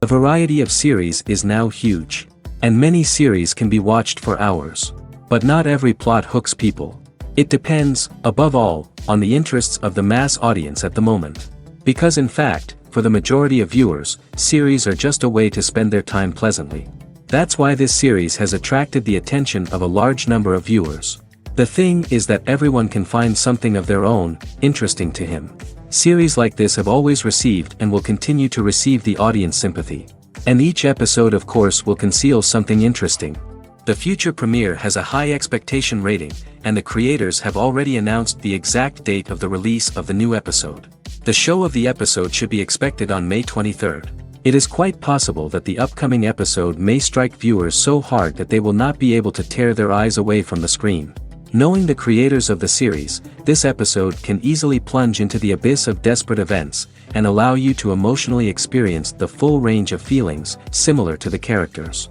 The variety of series is now huge. And many series can be watched for hours. But not every plot hooks people. It depends, above all, on the interests of the mass audience at the moment. Because in fact, for the majority of viewers, series are just a way to spend their time pleasantly. That's why this series has attracted the attention of a large number of viewers. The thing is that everyone can find something of their own, interesting to him. Series like this have always received and will continue to receive the audience sympathy. And each episode of course will conceal something interesting. The future premiere has a high expectation rating, and the creators have already announced the exact date of the release of the new episode. The show of the episode should be expected on May 23rd. It is quite possible that the upcoming episode may strike viewers so hard that they will not be able to tear their eyes away from the screen. Knowing the creators of the series, this episode can easily plunge into the abyss of desperate events, and allow you to emotionally experience the full range of feelings, similar to the characters.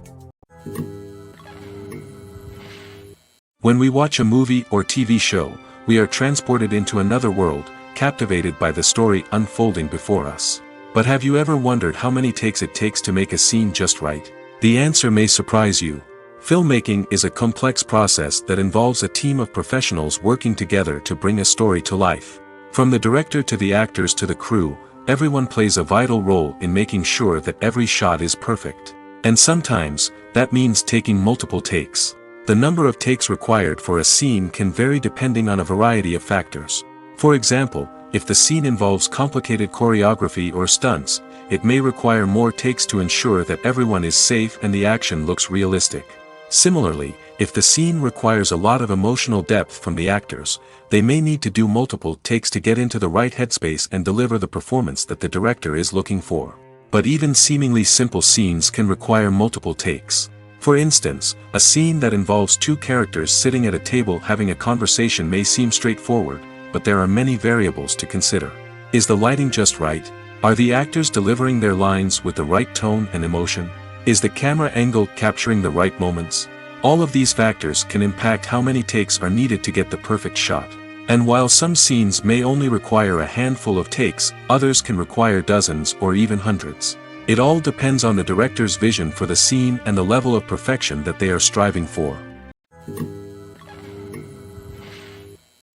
When we watch a movie or TV show, we are transported into another world, captivated by the story unfolding before us. But have you ever wondered how many takes it takes to make a scene just right? The answer may surprise you. Filmmaking is a complex process that involves a team of professionals working together to bring a story to life. From the director to the actors to the crew, everyone plays a vital role in making sure that every shot is perfect. And sometimes, that means taking multiple takes. The number of takes required for a scene can vary depending on a variety of factors. For example, if the scene involves complicated choreography or stunts, it may require more takes to ensure that everyone is safe and the action looks realistic. Similarly, if the scene requires a lot of emotional depth from the actors, they may need to do multiple takes to get into the right headspace and deliver the performance that the director is looking for. But even seemingly simple scenes can require multiple takes. For instance, a scene that involves two characters sitting at a table having a conversation may seem straightforward, but there are many variables to consider. Is the lighting just right? Are the actors delivering their lines with the right tone and emotion? Is the camera angle capturing the right moments? All of these factors can impact how many takes are needed to get the perfect shot. And while some scenes may only require a handful of takes, others can require dozens or even hundreds. It all depends on the director's vision for the scene and the level of perfection that they are striving for.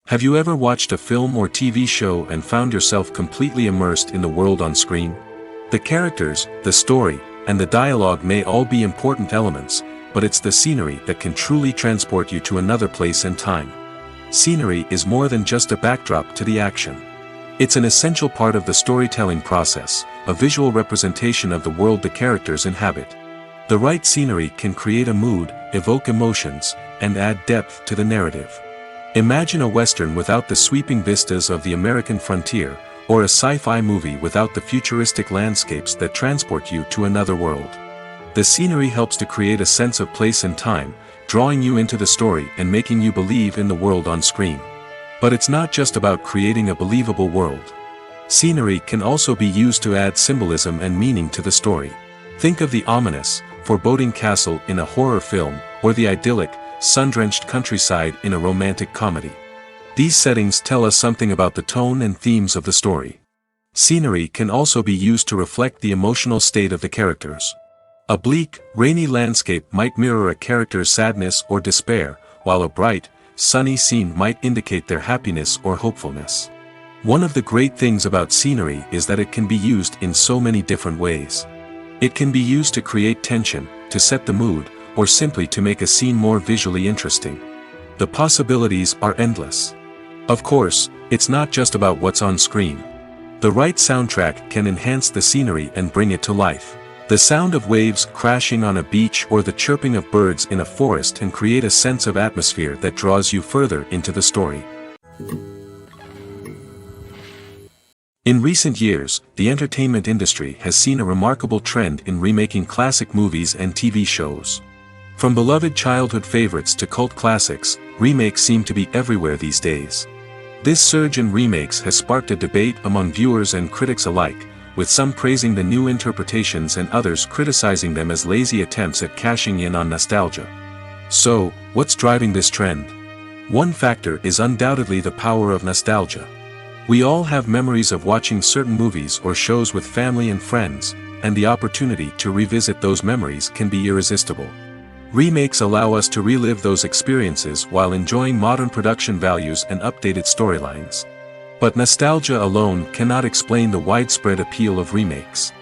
Have you ever watched a film or TV show and found yourself completely immersed in the world on screen? The characters, the story, and the dialogue may all be important elements, but it's the scenery that can truly transport you to another place and time. Scenery is more than just a backdrop to the action. It's an essential part of the storytelling process, a visual representation of the world the characters inhabit. The right scenery can create a mood, evoke emotions, and add depth to the narrative. Imagine a Western without the sweeping vistas of the American frontier, or a sci-fi movie without the futuristic landscapes that transport you to another world. The scenery helps to create a sense of place and time, drawing you into the story and making you believe in the world on screen. But it's not just about creating a believable world. Scenery can also be used to add symbolism and meaning to the story. Think of the ominous, foreboding castle in a horror film, or the idyllic, sun-drenched countryside in a romantic comedy. These settings tell us something about the tone and themes of the story. Scenery can also be used to reflect the emotional state of the characters. A bleak, rainy landscape might mirror a character's sadness or despair, while a bright, sunny scene might indicate their happiness or hopefulness. One of the great things about scenery is that it can be used in so many different ways. It can be used to create tension, to set the mood, or simply to make a scene more visually interesting. The possibilities are endless. Of course, it's not just about what's on screen. The right soundtrack can enhance the scenery and bring it to life. The sound of waves crashing on a beach or the chirping of birds in a forest can create a sense of atmosphere that draws you further into the story. In recent years, the entertainment industry has seen a remarkable trend in remaking classic movies and TV shows. From beloved childhood favorites to cult classics, remakes seem to be everywhere these days. This surge in remakes has sparked a debate among viewers and critics alike, with some praising the new interpretations and others criticizing them as lazy attempts at cashing in on nostalgia. So, what's driving this trend? One factor is undoubtedly the power of nostalgia. We all have memories of watching certain movies or shows with family and friends, and the opportunity to revisit those memories can be irresistible. Remakes allow us to relive those experiences while enjoying modern production values and updated storylines. But nostalgia alone cannot explain the widespread appeal of remakes.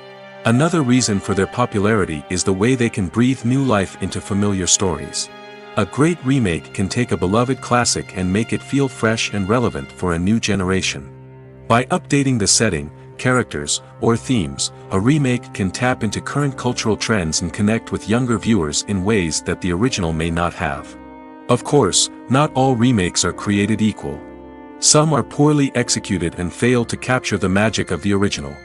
Another reason for their popularity is the way they can breathe new life into familiar stories. A great remake can take a beloved classic and make it feel fresh and relevant for a new generation. By updating the setting, characters, or themes, a remake can tap into current cultural trends and connect with younger viewers in ways that the original may not have. Of course, not all remakes are created equal. Some are poorly executed and fail to capture the magic of the original.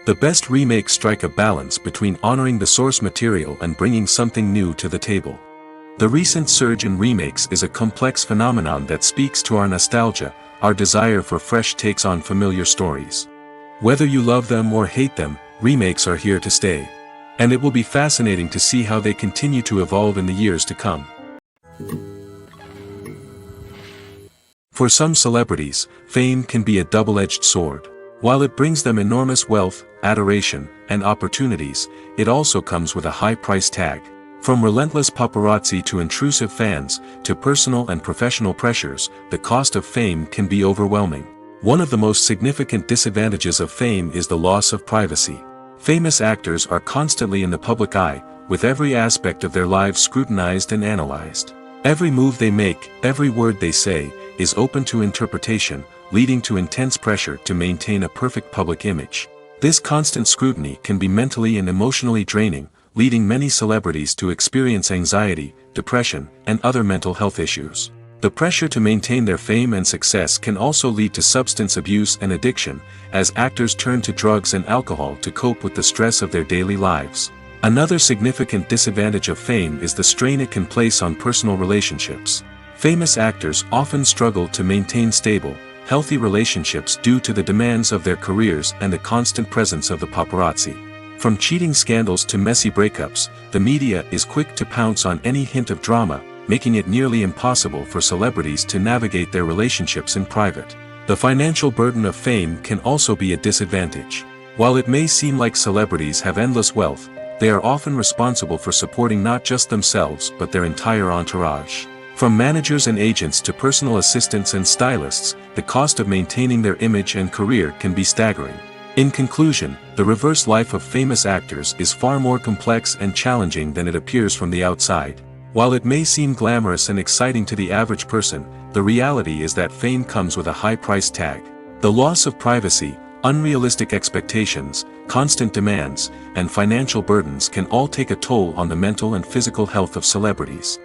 The best remakes strike a balance between honoring the source material and bringing something new to the table. The recent surge in remakes is a complex phenomenon that speaks to our nostalgia, our desire for fresh takes on familiar stories. Whether you love them or hate them, remakes are here to stay. And it will be fascinating to see how they continue to evolve in the years to come. For some celebrities, fame can be a double-edged sword. While it brings them enormous wealth, adoration, and opportunities, it also comes with a high price tag. From relentless paparazzi to intrusive fans, to personal and professional pressures, the cost of fame can be overwhelming. One of the most significant disadvantages of fame is the loss of privacy. Famous actors are constantly in the public eye, with every aspect of their lives scrutinized and analyzed. Every move they make, every word they say, is open to interpretation, leading to intense pressure to maintain a perfect public image. This constant scrutiny can be mentally and emotionally draining, leading many celebrities to experience anxiety, depression, and other mental health issues. The pressure to maintain their fame and success can also lead to substance abuse and addiction, as actors turn to drugs and alcohol to cope with the stress of their daily lives. Another significant disadvantage of fame is the strain it can place on personal relationships. Famous actors often struggle to maintain stable, healthy relationships due to the demands of their careers and the constant presence of the paparazzi. From cheating scandals to messy breakups, the media is quick to pounce on any hint of drama, making it nearly impossible for celebrities to navigate their relationships in private. The financial burden of fame can also be a disadvantage. While it may seem like celebrities have endless wealth, they are often responsible for supporting not just themselves but their entire entourage. From managers and agents to personal assistants and stylists, the cost of maintaining their image and career can be staggering. In conclusion, the reverse life of famous actors is far more complex and challenging than it appears from the outside. While it may seem glamorous and exciting to the average person, the reality is that fame comes with a high price tag. The loss of privacy, unrealistic expectations, constant demands, and financial burdens can all take a toll on the mental and physical health of celebrities.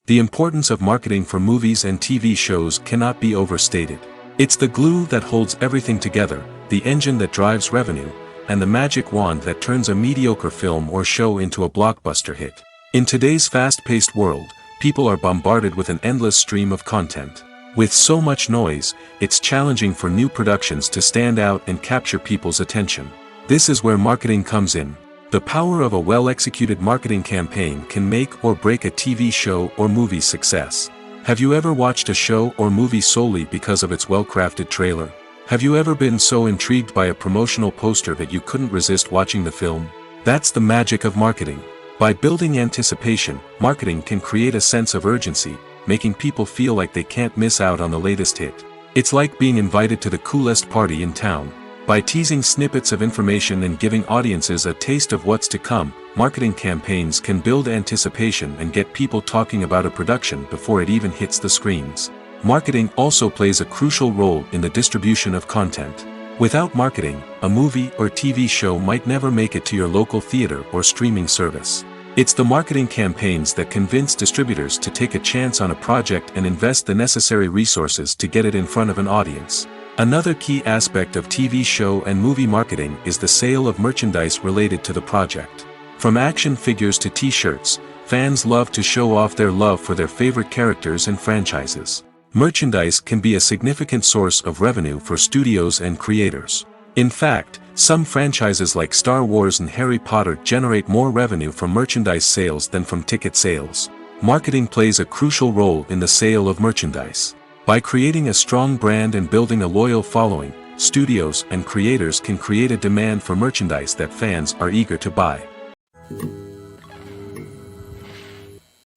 The importance of marketing for movies and TV shows cannot be overstated. It's the glue that holds everything together, the engine that drives revenue, and the magic wand that turns a mediocre film or show into a blockbuster hit. In today's fast-paced world, people are bombarded with an endless stream of content. With so much noise, it's challenging for new productions to stand out and capture people's attention. This is where marketing comes in. The power of a well-executed marketing campaign can make or break a TV show or movie's success. Have you ever watched a show or movie solely because of its well-crafted trailer? Have you ever been so intrigued by a promotional poster that you couldn't resist watching the film? That's the magic of marketing. By building anticipation, marketing can create a sense of urgency, making people feel like they can't miss out on the latest hit. It's like being invited to the coolest party in town. By teasing snippets of information and giving audiences a taste of what's to come, marketing campaigns can build anticipation and get people talking about a production before it even hits the screens. Marketing also plays a crucial role in the distribution of content. Without marketing, a movie or TV show might never make it to your local theater or streaming service. It's the marketing campaigns that convince distributors to take a chance on a project and invest the necessary resources to get it in front of an audience. Another key aspect of TV show and movie marketing is the sale of merchandise related to the project. From action figures to t-shirts, fans love to show off their love for their favorite characters and franchises. Merchandise can be a significant source of revenue for studios and creators. In fact, some franchises like Star Wars and Harry Potter generate more revenue from merchandise sales than from ticket sales. Marketing plays a crucial role in the sale of merchandise. By creating a strong brand and building a loyal following, studios and creators can create a demand for merchandise that fans are eager to buy.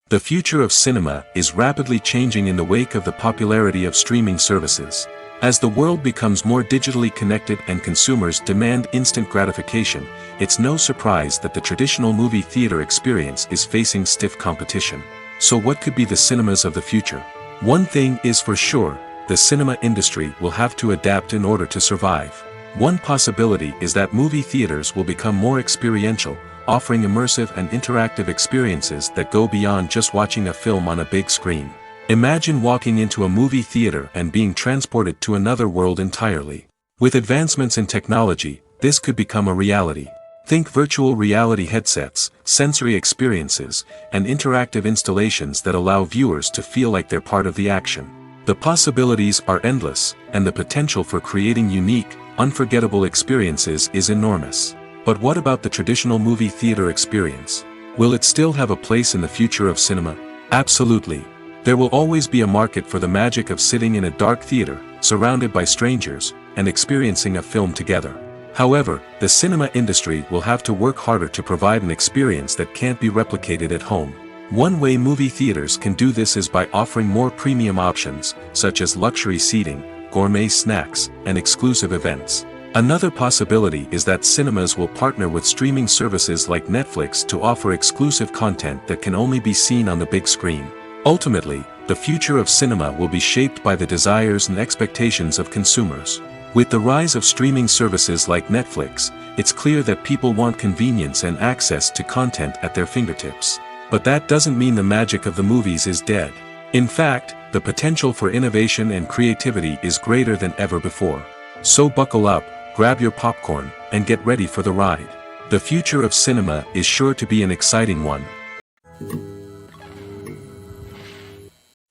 The future of cinema is rapidly changing in the wake of the popularity of streaming services. As the world becomes more digitally connected and consumers demand instant gratification, it's no surprise that the traditional movie theater experience is facing stiff competition. So what could be the cinemas of the future? One thing is for sure, the cinema industry will have to adapt in order to survive. One possibility is that movie theaters will become more experiential, offering immersive and interactive experiences that go beyond just watching a film on a big screen. Imagine walking into a movie theater and being transported to another world entirely. With advancements in technology, this could become a reality. Think virtual reality headsets, sensory experiences, and interactive installations that allow viewers to feel like they're part of the action. The possibilities are endless, and the potential for creating unique, unforgettable experiences is enormous. But what about the traditional movie theater experience? Will it still have a place in the future of cinema? Absolutely. There will always be a market for the magic of sitting in a dark theater, surrounded by strangers, and experiencing a film together. However, the cinema industry will have to work harder to provide an experience that can't be replicated at home. One way movie theaters can do this is by offering more premium options, such as luxury seating, gourmet snacks, and exclusive events. Another possibility is that cinemas will partner with streaming services like Netflix to offer exclusive content that can only be seen on the big screen. Ultimately, the future of cinema will be shaped by the desires and expectations of consumers. With the rise of streaming services like Netflix, it's clear that people want convenience and access to content at their fingertips. But that doesn't mean the magic of the movies is dead. In fact, the potential for innovation and creativity is greater than ever before. So buckle up, grab your popcorn, and get ready for the ride. The future of cinema is sure to be an exciting one.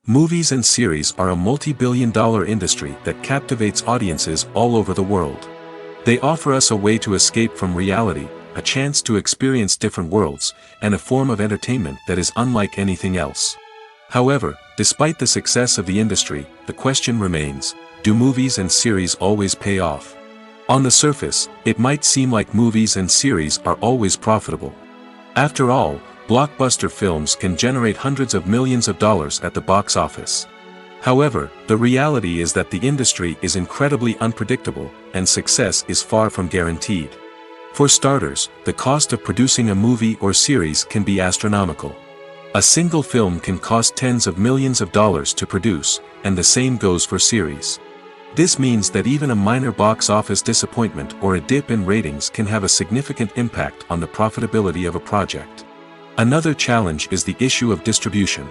Movies and series are a multi-billion-dollar industry that captivates audiences all over the world. They offer us a way to escape from reality, a chance to experience different worlds, and a form of entertainment that is unlike anything else. However, despite the success of the industry, the question remains, do movies and series always pay off? On the surface, it might seem like movies and series are always profitable. After all, blockbuster films can generate hundreds of millions of dollars at the box office. However, the reality is that the industry is incredibly unpredictable, and success is far from guaranteed. For starters, the cost of producing a movie or series can be astronomical. A single film can cost tens of millions of dollars to produce, and the same goes for series. This means that even a minor box office disappointment or a dip in ratings can have a significant impact on the profitability of a project. Another challenge is the issue of distribution.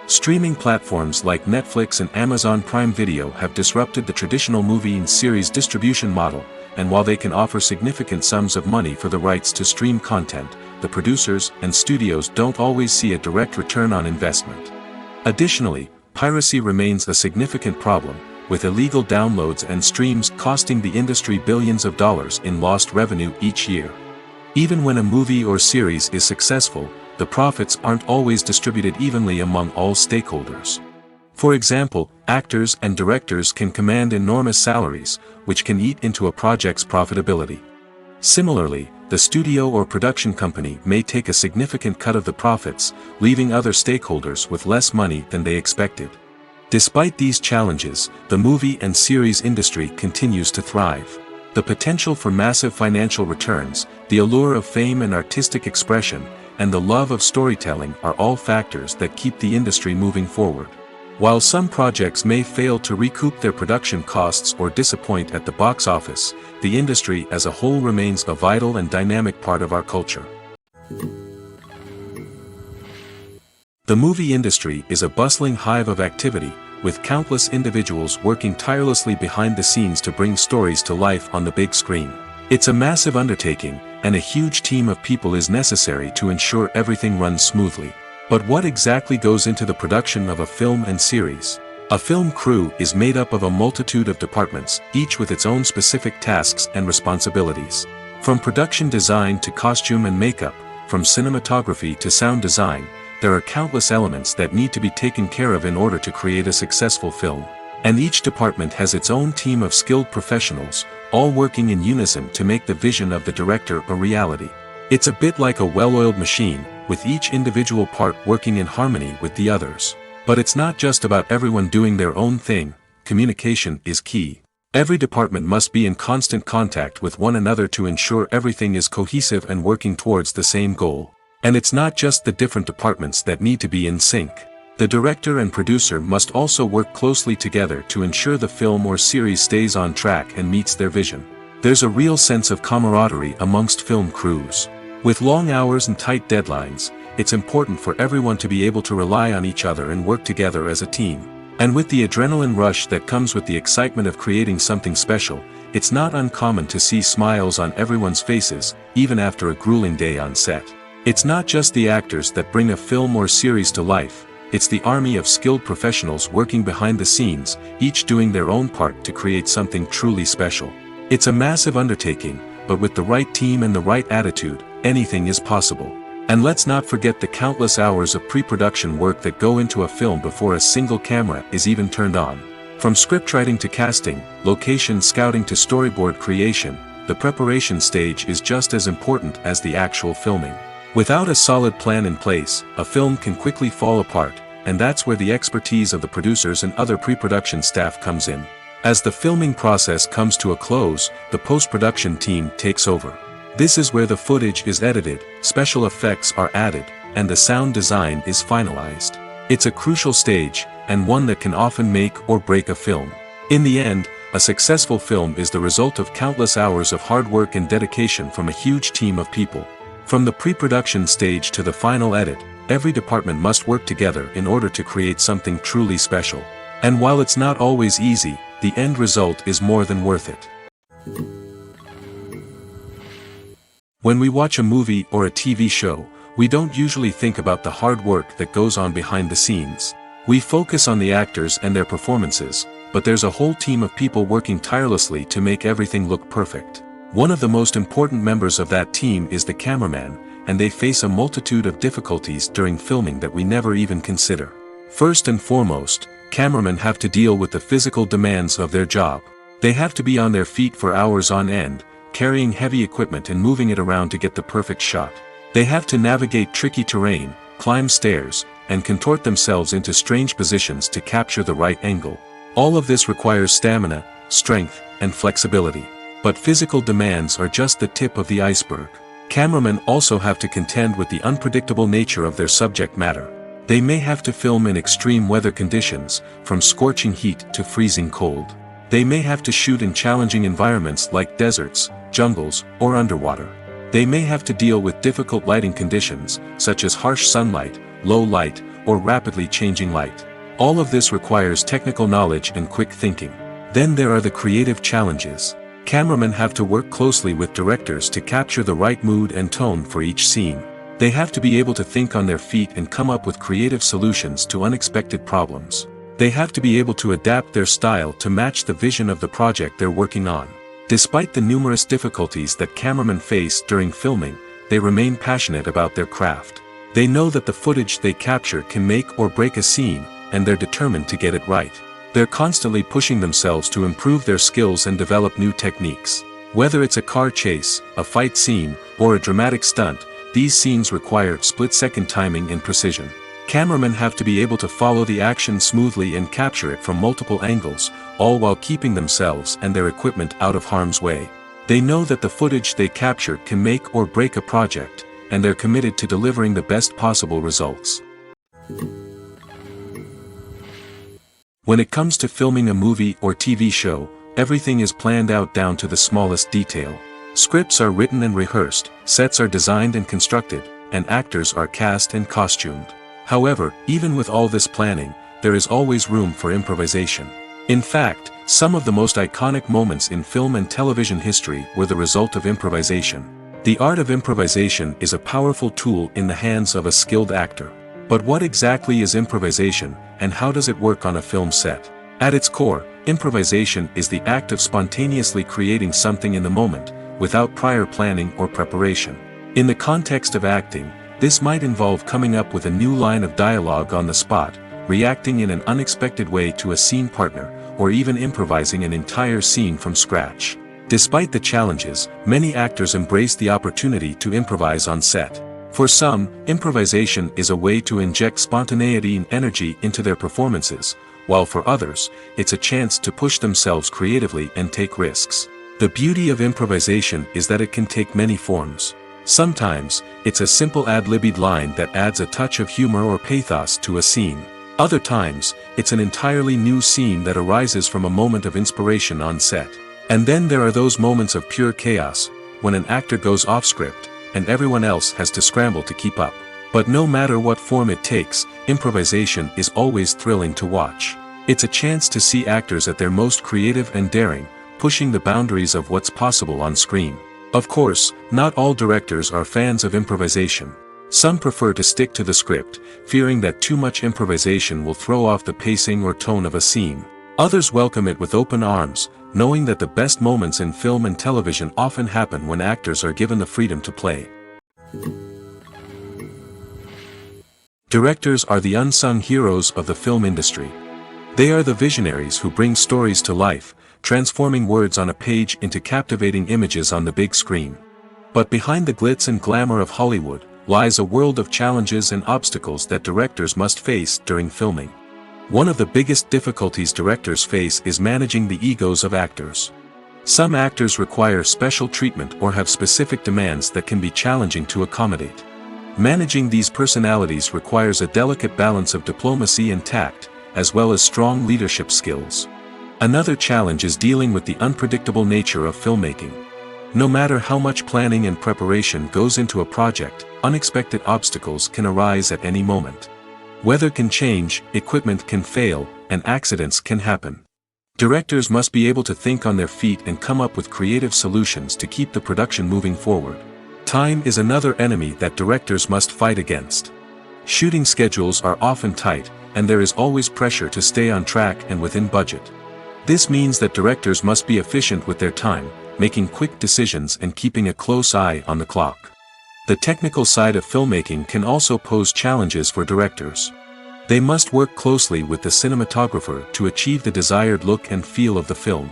Streaming platforms like Netflix and Amazon Prime Video have disrupted the traditional movie and series distribution model, and while they can offer significant sums of money for the rights to stream content, the producers and studios don't always see a direct return on investment. Additionally, piracy remains a significant problem, with illegal downloads and streams costing the industry billions of dollars in lost revenue each year. Even when a movie or series is successful, the profits aren't always distributed evenly among all stakeholders. For example, actors and directors can command enormous salaries, which can eat into a project's profitability. Similarly, the studio or production company may take a significant cut of the profits, leaving other stakeholders with less money than they expected. Despite these challenges, the movie and series industry continues to thrive. The potential for massive financial returns, the allure of fame and artistic expression, and the love of storytelling are all factors that keep the industry moving forward. While some projects may fail to recoup their production costs or disappoint at the box office, the industry as a whole remains a vital and dynamic part of our culture. The movie industry is a bustling hive of activity, with countless individuals working tirelessly behind the scenes to bring stories to life on the big screen. It's a massive undertaking, and a huge team of people is necessary to ensure everything runs smoothly. But what exactly goes into the production of a film and series? A film crew is made up of a multitude of departments, each with its own specific tasks and responsibilities. From production design to costume and makeup, from cinematography to sound design, there are countless elements that need to be taken care of in order to create a successful film. And each department has its own team of skilled professionals, all working in unison to make the vision of the director a reality. It's a bit like a well-oiled machine, with each individual part working in harmony with the others. But it's not just about everyone doing their own thing. Communication is key. Every department must be in constant contact with one another to ensure everything is cohesive and working towards the same goal. And it's not just the different departments that need to be in sync. The director and producer must also work closely together to ensure the film or series stays on track and meets their vision. There's a real sense of camaraderie amongst film crews. With long hours and tight deadlines, it's important for everyone to be able to rely on each other and work together as a team. And with the adrenaline rush that comes with the excitement of creating something special, it's not uncommon to see smiles on everyone's faces, even after a grueling day on set. It's not just the actors that bring a film or series to life, it's the army of skilled professionals working behind the scenes, each doing their own part to create something truly special. It's a massive undertaking, but with the right team and the right attitude, anything is possible. And let's not forget the countless hours of pre-production work that go into a film before a single camera is even turned on. From scriptwriting to casting, location scouting to storyboard creation, the preparation stage is just as important as the actual filming. Without a solid plan in place, a film can quickly fall apart, and that's where the expertise of the producers and other pre-production staff comes in. As the filming process comes to a close, the post-production team takes over. This is where the footage is edited, special effects are added, and the sound design is finalized. It's a crucial stage, and one that can often make or break a film. In the end, a successful film is the result of countless hours of hard work and dedication from a huge team of people. From the pre-production stage to the final edit, every department must work together in order to create something truly special. And while it's not always easy, the end result is more than worth it. When we watch a movie or a TV show, we don't usually think about the hard work that goes on behind the scenes. We focus on the actors and their performances, but there's a whole team of people working tirelessly to make everything look perfect. One of the most important members of that team is the cameraman, and they face a multitude of difficulties during filming that we never even consider. First and foremost, cameramen have to deal with the physical demands of their job. They have to be on their feet for hours on end, carrying heavy equipment and moving it around to get the perfect shot. They have to navigate tricky terrain, climb stairs, and contort themselves into strange positions to capture the right angle. All of this requires stamina, strength, and flexibility. But physical demands are just the tip of the iceberg. Cameramen also have to contend with the unpredictable nature of their subject matter. They may have to film in extreme weather conditions, from scorching heat to freezing cold. They may have to shoot in challenging environments like deserts, jungles, or underwater. They may have to deal with difficult lighting conditions, such as harsh sunlight, low light, or rapidly changing light. All of this requires technical knowledge and quick thinking. Then there are the creative challenges. Cameramen have to work closely with directors to capture the right mood and tone for each scene. They have to be able to think on their feet and come up with creative solutions to unexpected problems. They have to be able to adapt their style to match the vision of the project they're working on. Despite the numerous difficulties that cameramen face during filming, they remain passionate about their craft. They know that the footage they capture can make or break a scene, and they're determined to get it right. They're constantly pushing themselves to improve their skills and develop new techniques. Whether it's a car chase, a fight scene, or a dramatic stunt, these scenes require split-second timing and precision. Cameramen have to be able to follow the action smoothly and capture it from multiple angles, all while keeping themselves and their equipment out of harm's way. They know that the footage they capture can make or break a project, and they're committed to delivering the best possible results. When it comes to filming a movie or TV show, everything is planned out down to the smallest detail. Scripts are written and rehearsed, sets are designed and constructed, and actors are cast and costumed. However, even with all this planning, there is always room for improvisation. In fact, some of the most iconic moments in film and television history were the result of improvisation. The art of improvisation is a powerful tool in the hands of a skilled actor. But what exactly is improvisation, and how does it work on a film set? At its core, improvisation is the act of spontaneously creating something in the moment, without prior planning or preparation. In the context of acting, this might involve coming up with a new line of dialogue on the spot, reacting in an unexpected way to a scene partner, or even improvising an entire scene from scratch. Despite the challenges, many actors embrace the opportunity to improvise on set. For some, improvisation is a way to inject spontaneity and energy into their performances, while for others, it's a chance to push themselves creatively and take risks. The beauty of improvisation is that it can take many forms. Sometimes, it's a simple ad-libbed line that adds a touch of humor or pathos to a scene. Other times, it's an entirely new scene that arises from a moment of inspiration on set. And then there are those moments of pure chaos, when an actor goes off script, and everyone else has to scramble to keep up. But no matter what form it takes, improvisation is always thrilling to watch. It's a chance to see actors at their most creative and daring, pushing the boundaries of what's possible on screen. Of course, not all directors are fans of improvisation. Some prefer to stick to the script, fearing that too much improvisation will throw off the pacing or tone of a scene. Others welcome it with open arms, knowing that the best moments in film and television often happen when actors are given the freedom to play. Directors are the unsung heroes of the film industry. They are the visionaries who bring stories to life, transforming words on a page into captivating images on the big screen. But behind the glitz and glamour of Hollywood, lies a world of challenges and obstacles that directors must face during filming. One of the biggest difficulties directors face is managing the egos of actors. Some actors require special treatment or have specific demands that can be challenging to accommodate. Managing these personalities requires a delicate balance of diplomacy and tact, as well as strong leadership skills. Another challenge is dealing with the unpredictable nature of filmmaking. No matter how much planning and preparation goes into a project, unexpected obstacles can arise at any moment. Weather can change, equipment can fail, and accidents can happen. Directors must be able to think on their feet and come up with creative solutions to keep the production moving forward. Time is another enemy that directors must fight against. Shooting schedules are often tight, and there is always pressure to stay on track and within budget. This means that directors must be efficient with their time, making quick decisions and keeping a close eye on the clock. The technical side of filmmaking can also pose challenges for directors. They must work closely with the cinematographer to achieve the desired look and feel of the film.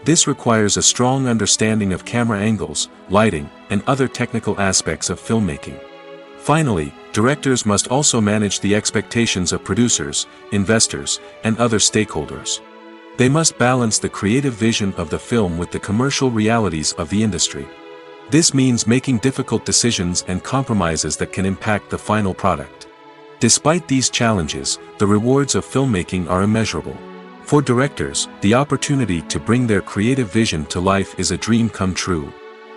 This requires a strong understanding of camera angles, lighting, and other technical aspects of filmmaking. Finally, directors must also manage the expectations of producers, investors, and other stakeholders. They must balance the creative vision of the film with the commercial realities of the industry. This means making difficult decisions and compromises that can impact the final product. Despite these challenges, the rewards of filmmaking are immeasurable. For directors, the opportunity to bring their creative vision to life is a dream come true.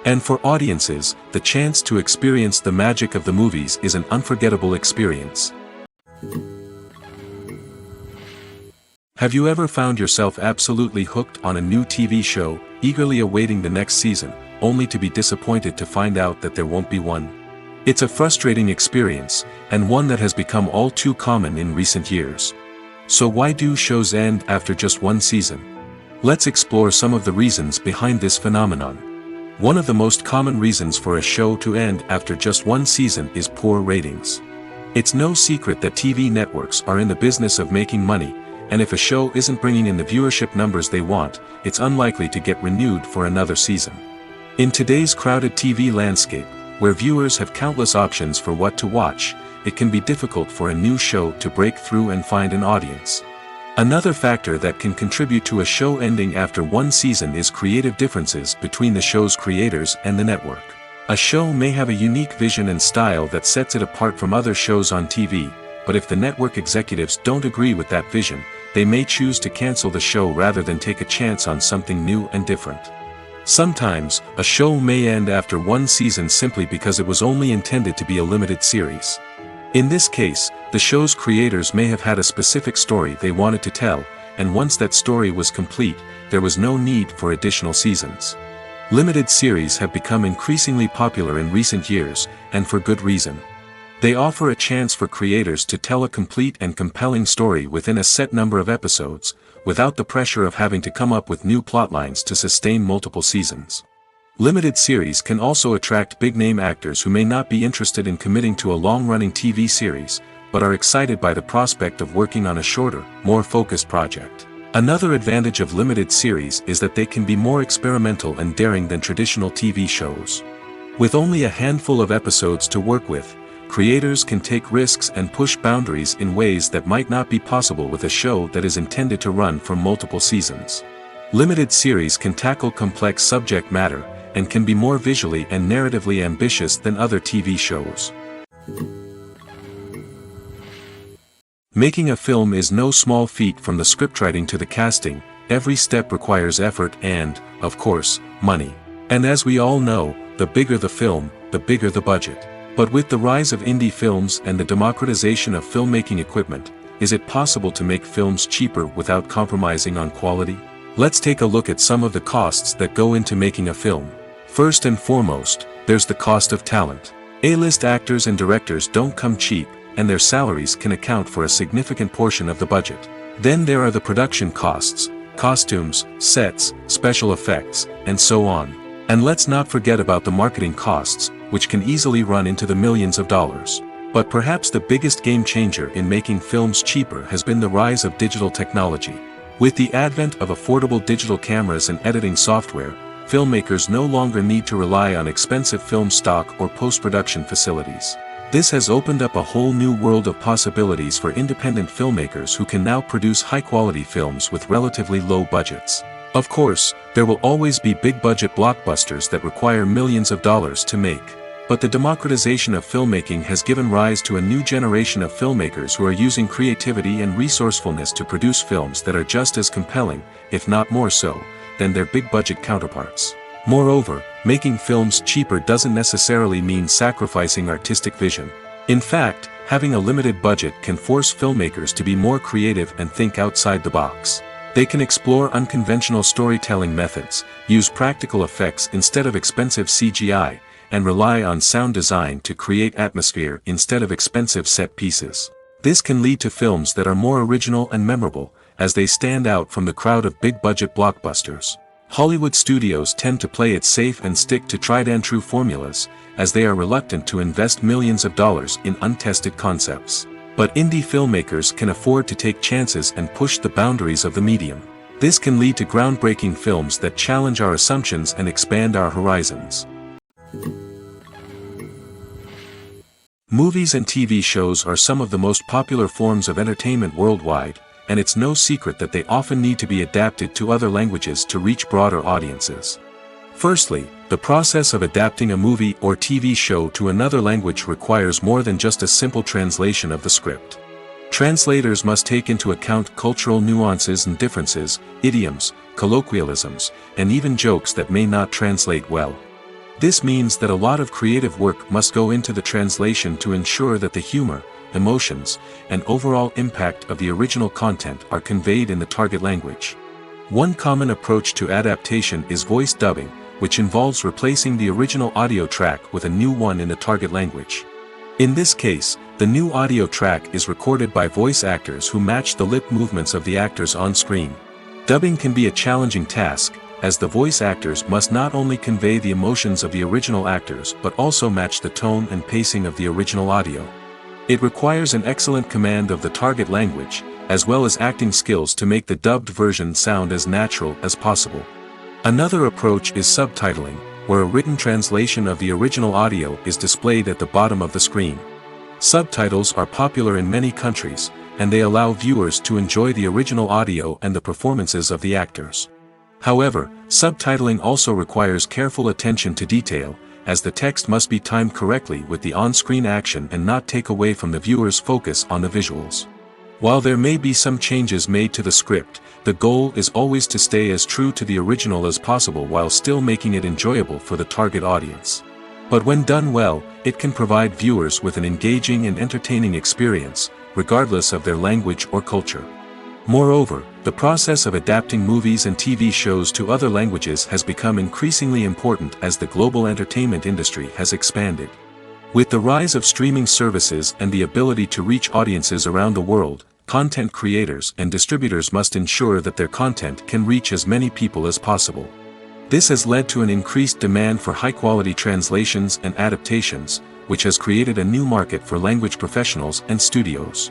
And for audiences, the chance to experience the magic of the movies is an unforgettable experience. Have you ever found yourself absolutely hooked on a new TV show, eagerly awaiting the next season, only to be disappointed to find out that there won't be one? It's a frustrating experience, and one that has become all too common in recent years. So why do shows end after just one season? Let's explore some of the reasons behind this phenomenon. One of the most common reasons for a show to end after just one season is poor ratings. It's no secret that TV networks are in the business of making money, and if a show isn't bringing in the viewership numbers they want, it's unlikely to get renewed for another season. In today's crowded TV landscape, where viewers have countless options for what to watch, it can be difficult for a new show to break through and find an audience. Another factor that can contribute to a show ending after one season is creative differences between the show's creators and the network. A show may have a unique vision and style that sets it apart from other shows on TV, but if the network executives don't agree with that vision, they may choose to cancel the show rather than take a chance on something new and different. Sometimes, a show may end after one season simply because it was only intended to be a limited series. In this case, the show's creators may have had a specific story they wanted to tell, and once that story was complete, there was no need for additional seasons. Limited series have become increasingly popular in recent years, and for good reason. They offer a chance for creators to tell a complete and compelling story within a set number of episodes, without the pressure of having to come up with new plotlines to sustain multiple seasons. Limited series can also attract big-name actors who may not be interested in committing to a long-running TV series, but are excited by the prospect of working on a shorter, more focused project. Another advantage of limited series is that they can be more experimental and daring than traditional TV shows. With only a handful of episodes to work with, creators can take risks and push boundaries in ways that might not be possible with a show that is intended to run for multiple seasons. Limited series can tackle complex subject matter, and can be more visually and narratively ambitious than other TV shows. Making a film is no small feat. From the scriptwriting to the casting, every step requires effort and, of course, money. And as we all know, the bigger the film, the bigger the budget. But with the rise of indie films and the democratization of filmmaking equipment, is it possible to make films cheaper without compromising on quality? Let's take a look at some of the costs that go into making a film. First and foremost, there's the cost of talent. A-list actors and directors don't come cheap, and their salaries can account for a significant portion of the budget. Then there are the production costs, costumes, sets, special effects, and so on. And let's not forget about the marketing costs, which can easily run into the millions of dollars. But perhaps the biggest game changer in making films cheaper has been the rise of digital technology. With the advent of affordable digital cameras and editing software, filmmakers no longer need to rely on expensive film stock or post-production facilities. This has opened up a whole new world of possibilities for independent filmmakers who can now produce high-quality films with relatively low budgets. Of course, there will always be big-budget blockbusters that require millions of dollars to make. But the democratization of filmmaking has given rise to a new generation of filmmakers who are using creativity and resourcefulness to produce films that are just as compelling, if not more so, than their big-budget counterparts. Moreover, making films cheaper doesn't necessarily mean sacrificing artistic vision. In fact, having a limited budget can force filmmakers to be more creative and think outside the box. They can explore unconventional storytelling methods, use practical effects instead of expensive CGI, and rely on sound design to create atmosphere instead of expensive set pieces. This can lead to films that are more original and memorable, as they stand out from the crowd of big-budget blockbusters. Hollywood studios tend to play it safe and stick to tried-and-true formulas, as they are reluctant to invest millions of dollars in untested concepts. But indie filmmakers can afford to take chances and push the boundaries of the medium. This can lead to groundbreaking films that challenge our assumptions and expand our horizons. Movies and TV shows are some of the most popular forms of entertainment worldwide, and it's no secret that they often need to be adapted to other languages to reach broader audiences. Firstly, the process of adapting a movie or TV show to another language requires more than just a simple translation of the script. Translators must take into account cultural nuances and differences, idioms, colloquialisms, and even jokes that may not translate well. This means that a lot of creative work must go into the translation to ensure that the humor, emotions, and overall impact of the original content are conveyed in the target language. One common approach to adaptation is voice dubbing, which involves replacing the original audio track with a new one in the target language. In this case, the new audio track is recorded by voice actors who match the lip movements of the actors on screen. Dubbing can be a challenging task, as the voice actors must not only convey the emotions of the original actors but also match the tone and pacing of the original audio. It requires an excellent command of the target language, as well as acting skills to make the dubbed version sound as natural as possible. Another approach is subtitling, where a written translation of the original audio is displayed at the bottom of the screen. Subtitles are popular in many countries, and they allow viewers to enjoy the original audio and the performances of the actors. However, subtitling also requires careful attention to detail, as the text must be timed correctly with the on-screen action and not take away from the viewer's focus on the visuals. While there may be some changes made to the script, the goal is always to stay as true to the original as possible while still making it enjoyable for the target audience. But when done well, it can provide viewers with an engaging and entertaining experience, regardless of their language or culture. Moreover, the process of adapting movies and TV shows to other languages has become increasingly important as the global entertainment industry has expanded. With the rise of streaming services and the ability to reach audiences around the world, content creators and distributors must ensure that their content can reach as many people as possible. This has led to an increased demand for high-quality translations and adaptations, which has created a new market for language professionals and studios.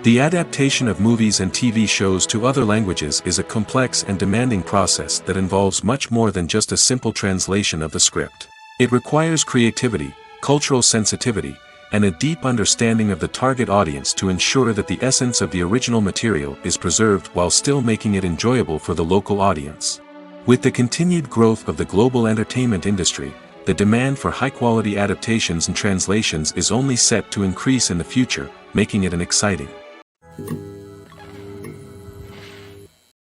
The adaptation of movies and TV shows to other languages is a complex and demanding process that involves much more than just a simple translation of the script. It requires creativity, cultural sensitivity, and a deep understanding of the target audience to ensure that the essence of the original material is preserved while still making it enjoyable for the local audience. With the continued growth of the global entertainment industry, the demand for high-quality adaptations and translations is only set to increase in the future, making it an exciting.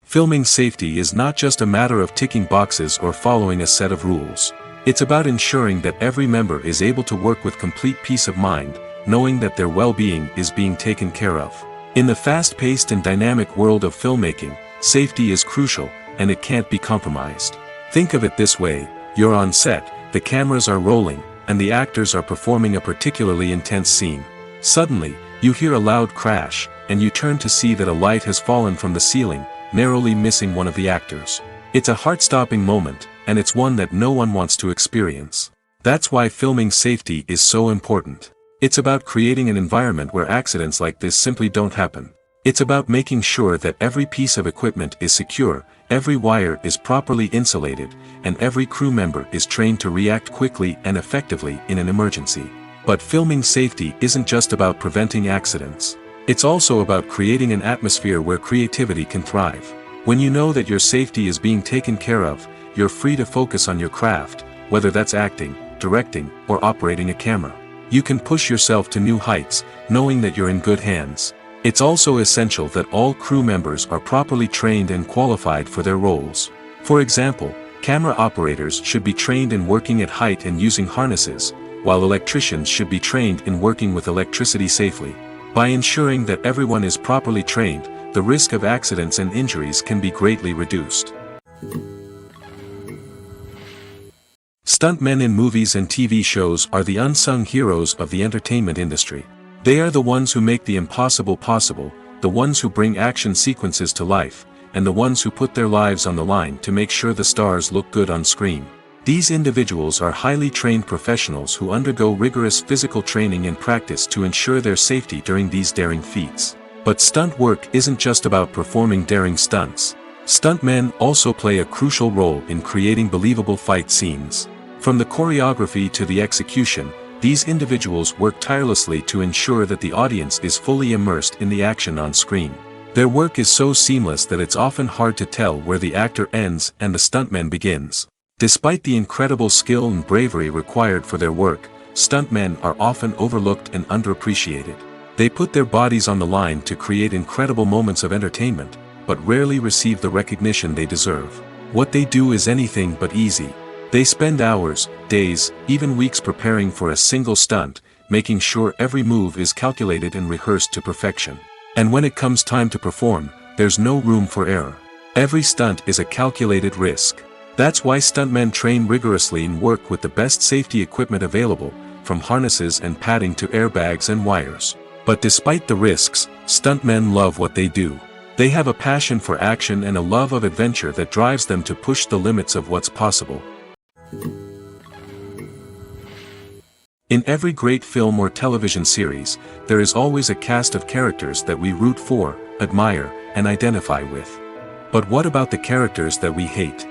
Filming safety is not just a matter of ticking boxes or following a set of rules. It's about ensuring that every member is able to work with complete peace of mind, knowing that their well-being is being taken care of. In the fast-paced and dynamic world of filmmaking, safety is crucial, and it can't be compromised. Think of it this way: you're on set, the cameras are rolling, and the actors are performing a particularly intense scene. Suddenly, you hear a loud crash, and you turn to see that a light has fallen from the ceiling, narrowly missing one of the actors. It's a heart-stopping moment, and it's one that no one wants to experience. That's why filming safety is so important. It's about creating an environment where accidents like this simply don't happen. It's about making sure that every piece of equipment is secure, every wire is properly insulated, and every crew member is trained to react quickly and effectively in an emergency. But filming safety isn't just about preventing accidents. It's also about creating an atmosphere where creativity can thrive. When you know that your safety is being taken care of, you're free to focus on your craft, whether that's acting, directing, or operating a camera. You can push yourself to new heights, knowing that you're in good hands. It's also essential that all crew members are properly trained and qualified for their roles. For example, camera operators should be trained in working at height and using harnesses, while electricians should be trained in working with electricity safely. By ensuring that everyone is properly trained, the risk of accidents and injuries can be greatly reduced. Stuntmen in movies and TV shows are the unsung heroes of the entertainment industry. They are the ones who make the impossible possible, the ones who bring action sequences to life, and the ones who put their lives on the line to make sure the stars look good on screen. These individuals are highly trained professionals who undergo rigorous physical training and practice to ensure their safety during these daring feats. But stunt work isn't just about performing daring stunts. Stuntmen also play a crucial role in creating believable fight scenes. From the choreography to the execution, these individuals work tirelessly to ensure that the audience is fully immersed in the action on screen. Their work is so seamless that it's often hard to tell where the actor ends and the stuntman begins. Despite the incredible skill and bravery required for their work, stuntmen are often overlooked and underappreciated. They put their bodies on the line to create incredible moments of entertainment, but rarely receive the recognition they deserve. What they do is anything but easy. They spend hours, days, even weeks preparing for a single stunt, making sure every move is calculated and rehearsed to perfection. And when it comes time to perform, there's no room for error. Every stunt is a calculated risk. That's why stuntmen train rigorously and work with the best safety equipment available, from harnesses and padding to airbags and wires. But despite the risks, stuntmen love what they do. They have a passion for action and a love of adventure that drives them to push the limits of what's possible. In every great film or television series, there is always a cast of characters that we root for, admire, and identify with. But what about the characters that we hate?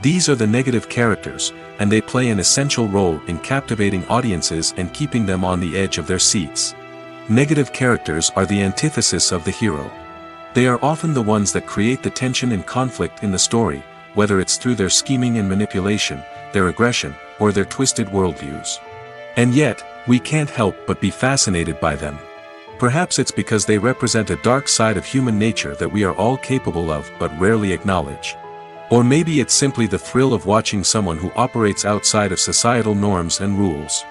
These are the negative characters, and they play an essential role in captivating audiences and keeping them on the edge of their seats. Negative characters are the antithesis of the hero. They are often the ones that create the tension and conflict in the story, whether it's through their scheming and manipulation, their aggression, or their twisted worldviews. And yet, we can't help but be fascinated by them. Perhaps it's because they represent a dark side of human nature that we are all capable of but rarely acknowledge. Or maybe it's simply the thrill of watching someone who operates outside of societal norms and rules.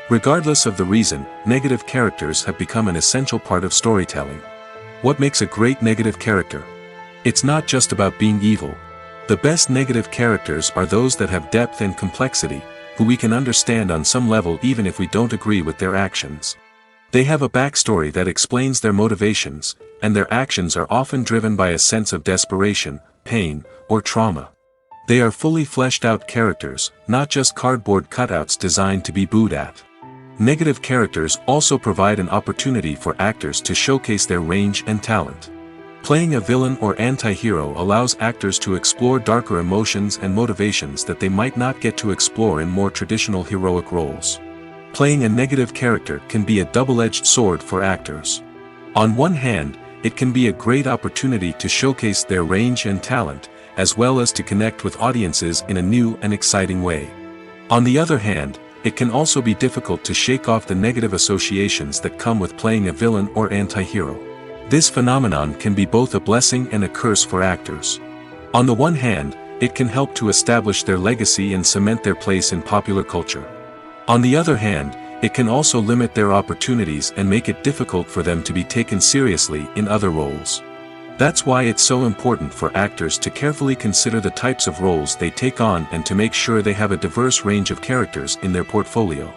Regardless of the reason, negative characters have become an essential part of storytelling. What makes a great negative character? It's not just about being evil. The best negative characters are those that have depth and complexity, who we can understand on some level even if we don't agree with their actions. They have a backstory that explains their motivations, and their actions are often driven by a sense of desperation, pain, or trauma. They are fully fleshed out characters, not just cardboard cutouts designed to be booed at. Negative characters also provide an opportunity for actors to showcase their range and talent. Playing a villain or anti-hero allows actors to explore darker emotions and motivations that they might not get to explore in more traditional heroic roles. Playing a negative character can be a double-edged sword for actors. On one hand, it can be a great opportunity to showcase their range and talent, as well as to connect with audiences in a new and exciting way. On the other hand, it can also be difficult to shake off the negative associations that come with playing a villain or anti-hero. This phenomenon can be both a blessing and a curse for actors. On the one hand, it can help to establish their legacy and cement their place in popular culture. On the other hand, it can also limit their opportunities and make it difficult for them to be taken seriously in other roles. That's why it's so important for actors to carefully consider the types of roles they take on and to make sure they have a diverse range of characters in their portfolio.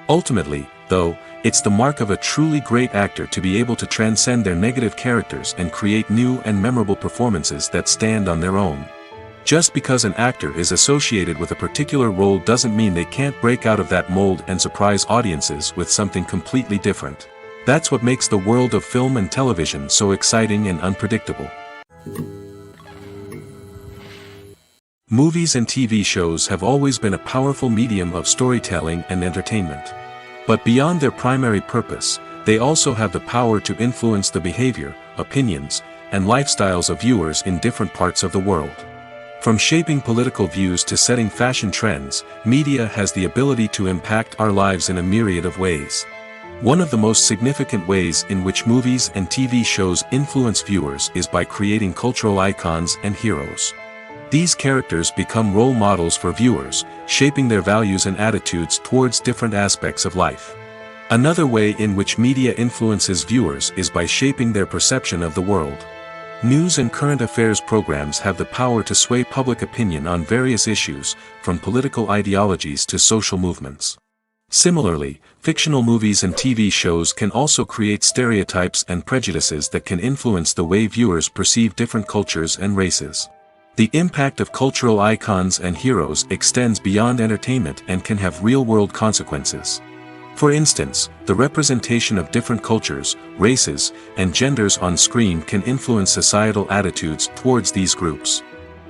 Ultimately, though, it's the mark of a truly great actor to be able to transcend their negative characters and create new and memorable performances that stand on their own. Just because an actor is associated with a particular role doesn't mean they can't break out of that mold and surprise audiences with something completely different. That's what makes the world of film and television so exciting and unpredictable. Movies and TV shows have always been a powerful medium of storytelling and entertainment. But beyond their primary purpose, they also have the power to influence the behavior, opinions, and lifestyles of viewers in different parts of the world. From shaping political views to setting fashion trends, media has the ability to impact our lives in a myriad of ways. One of the most significant ways in which movies and TV shows influence viewers is by creating cultural icons and heroes. These characters become role models for viewers, shaping their values and attitudes towards different aspects of life. Another way in which media influences viewers is by shaping their perception of the world. News and current affairs programs have the power to sway public opinion on various issues, from political ideologies to social movements. Similarly, fictional movies and TV shows can also create stereotypes and prejudices that can influence the way viewers perceive different cultures and races. The impact of cultural icons and heroes extends beyond entertainment and can have real-world consequences. For instance, the representation of different cultures, races, and genders on screen can influence societal attitudes towards these groups.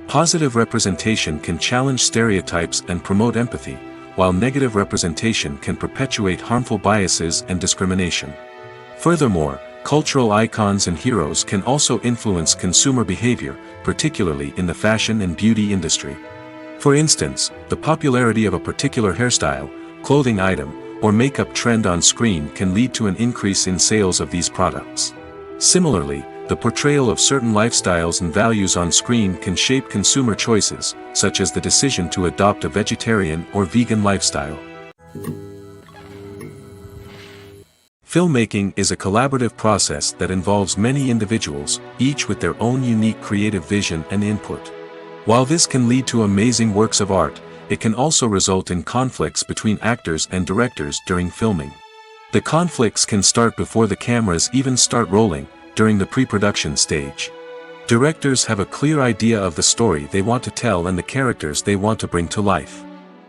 Positive representation can challenge stereotypes and promote empathy, while negative representation can perpetuate harmful biases and discrimination. Furthermore, cultural icons and heroes can also influence consumer behavior, particularly in the fashion and beauty industry. For instance, the popularity of a particular hairstyle, clothing item, or makeup trend on screen can lead to an increase in sales of these products. Similarly, the portrayal of certain lifestyles and values on screen can shape consumer choices, such as the decision to adopt a vegetarian or vegan lifestyle. Filmmaking is a collaborative process that involves many individuals, each with their own unique creative vision and input. While this can lead to amazing works of art, it can also result in conflicts between actors and directors during filming. The conflicts can start before the cameras even start rolling, during the pre-production stage. Directors have a clear idea of the story they want to tell and the characters they want to bring to life.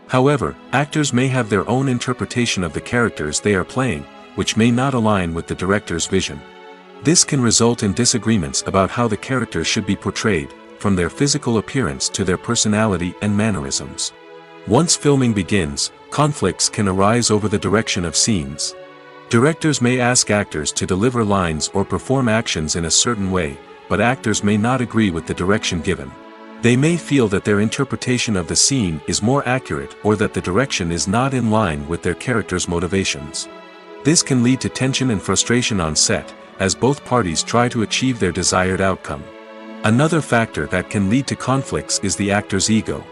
However, actors may have their own interpretation of the characters they are playing, which may not align with the director's vision. This can result in disagreements about how the characters should be portrayed, from their physical appearance to their personality and mannerisms. Once filming begins, conflicts can arise over the direction of scenes. Directors may ask actors to deliver lines or perform actions in a certain way, but actors may not agree with the direction given. They may feel that their interpretation of the scene is more accurate or that the direction is not in line with their character's motivations. This can lead to tension and frustration on set, as both parties try to achieve their desired outcome. Another factor that can lead to conflicts is the actor's ego.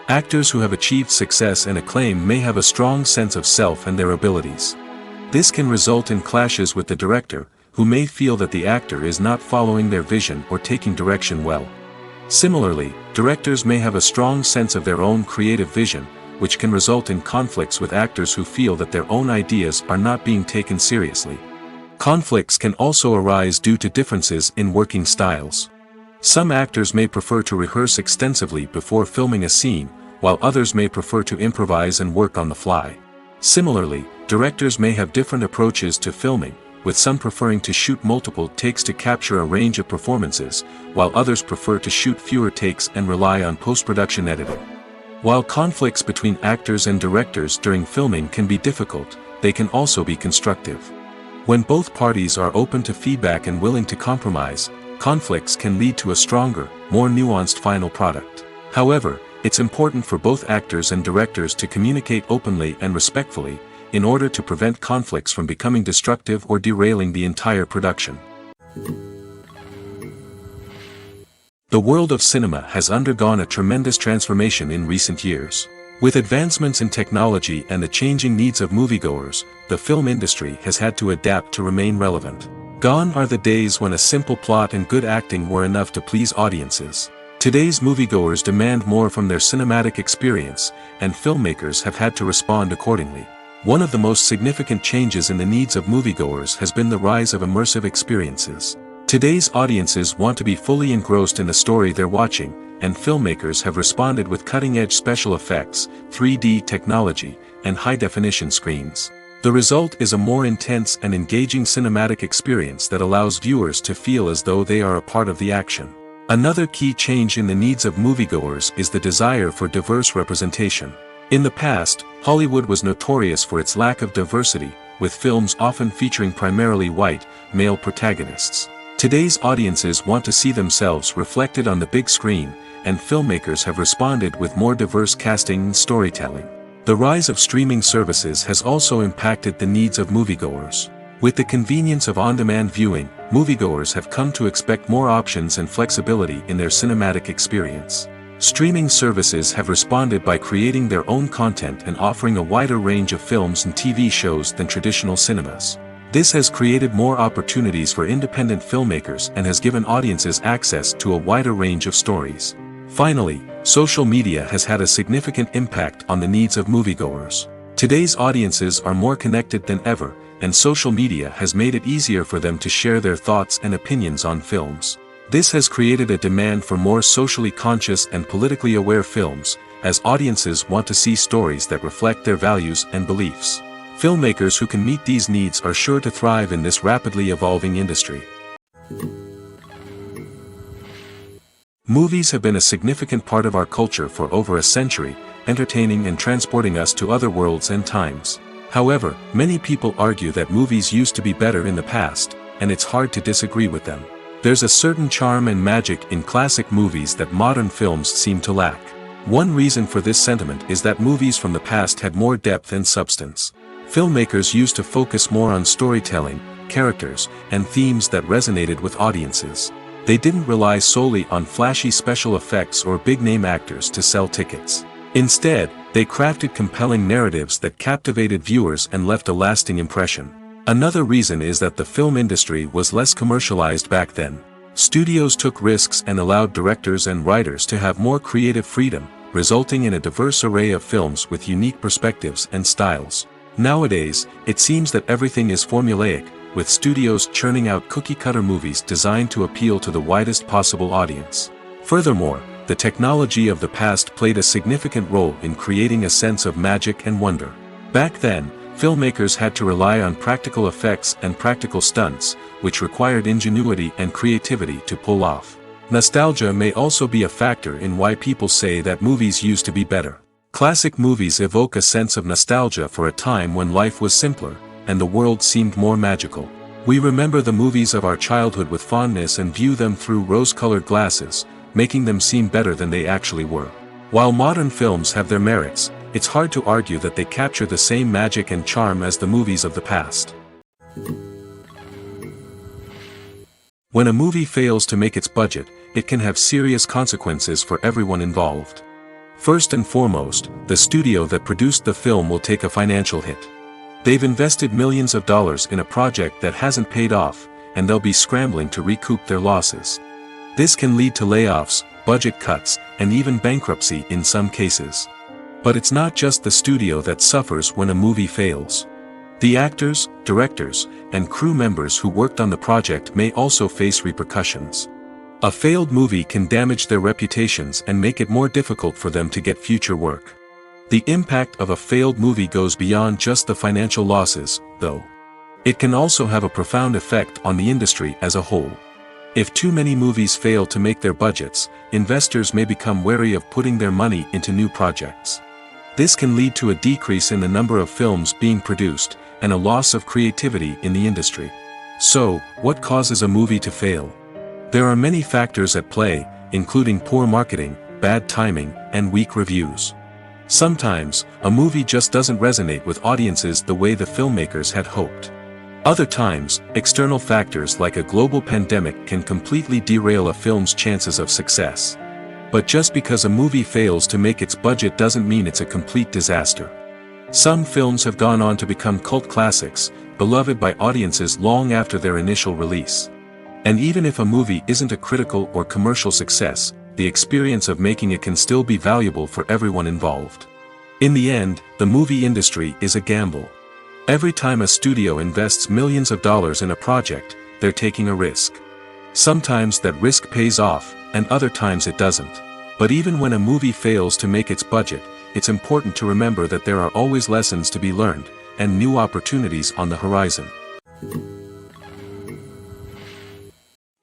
Actors who have achieved success and acclaim may have a strong sense of self and their abilities. This can result in clashes with the director, who may feel that the actor is not following their vision or taking direction well. Similarly, directors may have a strong sense of their own creative vision, which can result in conflicts with actors who feel that their own ideas are not being taken seriously. Conflicts can also arise due to differences in working styles. Some actors may prefer to rehearse extensively before filming a scene, while others may prefer to improvise and work on the fly. Similarly, directors may have different approaches to filming, with some preferring to shoot multiple takes to capture a range of performances, while others prefer to shoot fewer takes and rely on post-production editing. While conflicts between actors and directors during filming can be difficult, they can also be constructive. When both parties are open to feedback and willing to compromise, conflicts can lead to a stronger, more nuanced final product. However, it's important for both actors and directors to communicate openly and respectfully, in order to prevent conflicts from becoming destructive or derailing the entire production. The world of cinema has undergone a tremendous transformation in recent years. With advancements in technology and the changing needs of moviegoers, the film industry has had to adapt to remain relevant. Gone are the days when a simple plot and good acting were enough to please audiences. Today's moviegoers demand more from their cinematic experience, and filmmakers have had to respond accordingly. One of the most significant changes in the needs of moviegoers has been the rise of immersive experiences. Today's audiences want to be fully engrossed in the story they're watching, and filmmakers have responded with cutting-edge special effects, 3D technology, and high-definition screens. The result is a more intense and engaging cinematic experience that allows viewers to feel as though they are a part of the action. Another key change in the needs of moviegoers is the desire for diverse representation. In the past, Hollywood was notorious for its lack of diversity, with films often featuring primarily white, male protagonists. Today's audiences want to see themselves reflected on the big screen, and filmmakers have responded with more diverse casting and storytelling. The rise of streaming services has also impacted the needs of moviegoers. With the convenience of on-demand viewing, moviegoers have come to expect more options and flexibility in their cinematic experience. Streaming services have responded by creating their own content and offering a wider range of films and TV shows than traditional cinemas. This has created more opportunities for independent filmmakers and has given audiences access to a wider range of stories. Finally, social media has had a significant impact on the needs of moviegoers. Today's audiences are more connected than ever, and social media has made it easier for them to share their thoughts and opinions on films. This has created a demand for more socially conscious and politically aware films, as audiences want to see stories that reflect their values and beliefs. Filmmakers who can meet these needs are sure to thrive in this rapidly evolving industry. Movies have been a significant part of our culture for over a century, entertaining and transporting us to other worlds and times. However, many people argue that movies used to be better in the past, and it's hard to disagree with them. There's a certain charm and magic in classic movies that modern films seem to lack. One reason for this sentiment is that movies from the past had more depth and substance. Filmmakers used to focus more on storytelling, characters, and themes that resonated with audiences. They didn't rely solely on flashy special effects or big-name actors to sell tickets. Instead, they crafted compelling narratives that captivated viewers and left a lasting impression. Another reason is that the film industry was less commercialized back then. Studios took risks and allowed directors and writers to have more creative freedom, resulting in a diverse array of films with unique perspectives and styles. Nowadays, it seems that everything is formulaic, with studios churning out cookie-cutter movies designed to appeal to the widest possible audience. Furthermore, the technology of the past played a significant role in creating a sense of magic and wonder. Back then, filmmakers had to rely on practical effects and practical stunts, which required ingenuity and creativity to pull off. Nostalgia may also be a factor in why people say that movies used to be better. Classic movies evoke a sense of nostalgia for a time when life was simpler, and the world seemed more magical. We remember the movies of our childhood with fondness and view them through rose-colored glasses, making them seem better than they actually were. While modern films have their merits, it's hard to argue that they capture the same magic and charm as the movies of the past. When a movie fails to make its budget, it can have serious consequences for everyone involved. First and foremost, the studio that produced the film will take a financial hit. They've invested millions of dollars in a project that hasn't paid off, and they'll be scrambling to recoup their losses. This can lead to layoffs, budget cuts, and even bankruptcy in some cases. But it's not just the studio that suffers when a movie fails. The actors, directors, and crew members who worked on the project may also face repercussions. A failed movie can damage their reputations and make it more difficult for them to get future work. The impact of a failed movie goes beyond just the financial losses, though. It can also have a profound effect on the industry as a whole. If too many movies fail to make their budgets, investors may become wary of putting their money into new projects. This can lead to a decrease in the number of films being produced, and a loss of creativity in the industry. So, what causes a movie to fail? There are many factors at play, including poor marketing, bad timing, and weak reviews. Sometimes, a movie just doesn't resonate with audiences the way the filmmakers had hoped. Other times, external factors like a global pandemic can completely derail a film's chances of success. But just because a movie fails to make its budget doesn't mean it's a complete disaster. Some films have gone on to become cult classics, beloved by audiences long after their initial release. And even if a movie isn't a critical or commercial success, the experience of making it can still be valuable for everyone involved. In the end, the movie industry is a gamble. Every time a studio invests millions of dollars in a project, they're taking a risk. Sometimes that risk pays off, and other times it doesn't. But even when a movie fails to make its budget, it's important to remember that there are always lessons to be learned, and new opportunities on the horizon.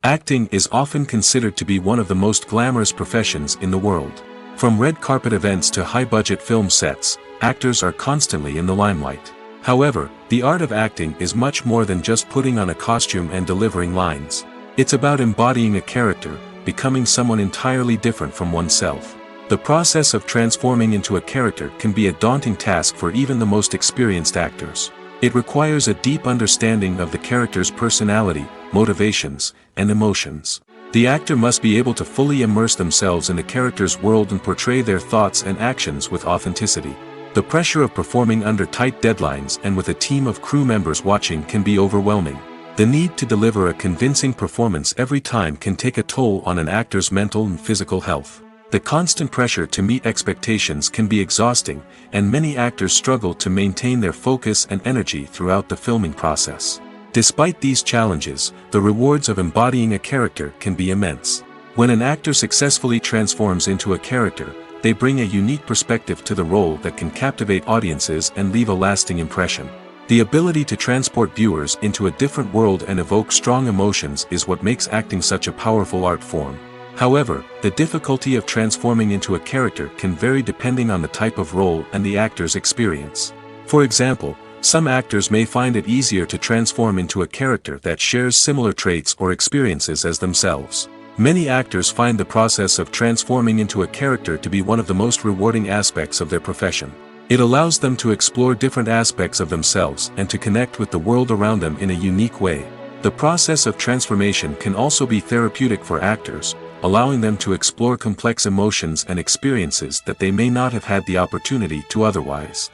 Acting is often considered to be one of the most glamorous professions in the world. From red carpet events to high-budget film sets, actors are constantly in the limelight. However, the art of acting is much more than just putting on a costume and delivering lines. It's about embodying a character, becoming someone entirely different from oneself. The process of transforming into a character can be a daunting task for even the most experienced actors. It requires a deep understanding of the character's personality, motivations, and emotions. The actor must be able to fully immerse themselves in the character's world and portray their thoughts and actions with authenticity. The pressure of performing under tight deadlines and with a team of crew members watching can be overwhelming. The need to deliver a convincing performance every time can take a toll on an actor's mental and physical health. The constant pressure to meet expectations can be exhausting, and many actors struggle to maintain their focus and energy throughout the filming process. Despite these challenges, the rewards of embodying a character can be immense. When an actor successfully transforms into a character, they bring a unique perspective to the role that can captivate audiences and leave a lasting impression. The ability to transport viewers into a different world and evoke strong emotions is what makes acting such a powerful art form. However, the difficulty of transforming into a character can vary depending on the type of role and the actor's experience. For example, some actors may find it easier to transform into a character that shares similar traits or experiences as themselves. Many actors find the process of transforming into a character to be one of the most rewarding aspects of their profession. It allows them to explore different aspects of themselves and to connect with the world around them in a unique way. The process of transformation can also be therapeutic for actors, allowing them to explore complex emotions and experiences that they may not have had the opportunity to otherwise.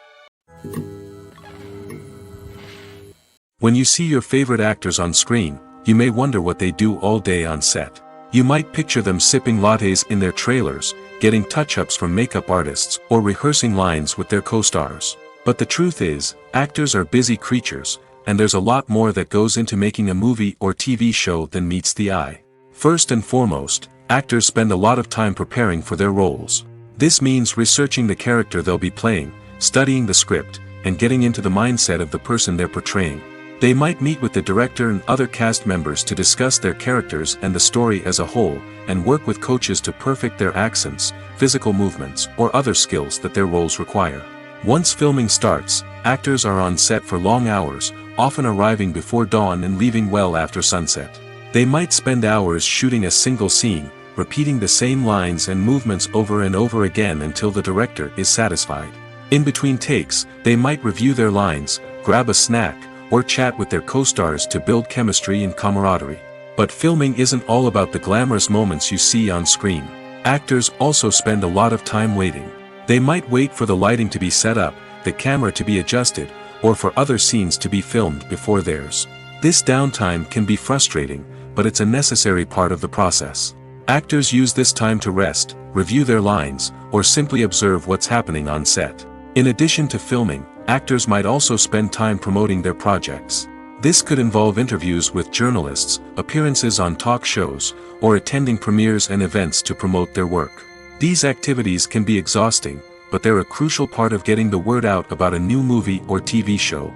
When you see your favorite actors on screen, you may wonder what they do all day on set. You might picture them sipping lattes in their trailers, getting touch-ups from makeup artists, or rehearsing lines with their co-stars. But the truth is, actors are busy creatures, and there's a lot more that goes into making a movie or TV show than meets the eye. First and foremost, actors spend a lot of time preparing for their roles. This means researching the character they'll be playing, studying the script, and getting into the mindset of the person they're portraying. They might meet with the director and other cast members to discuss their characters and the story as a whole, and work with coaches to perfect their accents, physical movements, or other skills that their roles require. Once filming starts, actors are on set for long hours, often arriving before dawn and leaving well after sunset. They might spend hours shooting a single scene, repeating the same lines and movements over and over again until the director is satisfied. In between takes, they might review their lines, grab a snack, or chat with their co-stars to build chemistry and camaraderie. But filming isn't all about the glamorous moments you see on screen. Actors also spend a lot of time waiting. They might wait for the lighting to be set up, the camera to be adjusted, or for other scenes to be filmed before theirs. This downtime can be frustrating, but it's a necessary part of the process. Actors use this time to rest, review their lines, or simply observe what's happening on set. In addition to filming, actors might also spend time promoting their projects. This could involve interviews with journalists, appearances on talk shows, or attending premieres and events to promote their work. These activities can be exhausting, but they're a crucial part of getting the word out about a new movie or TV show.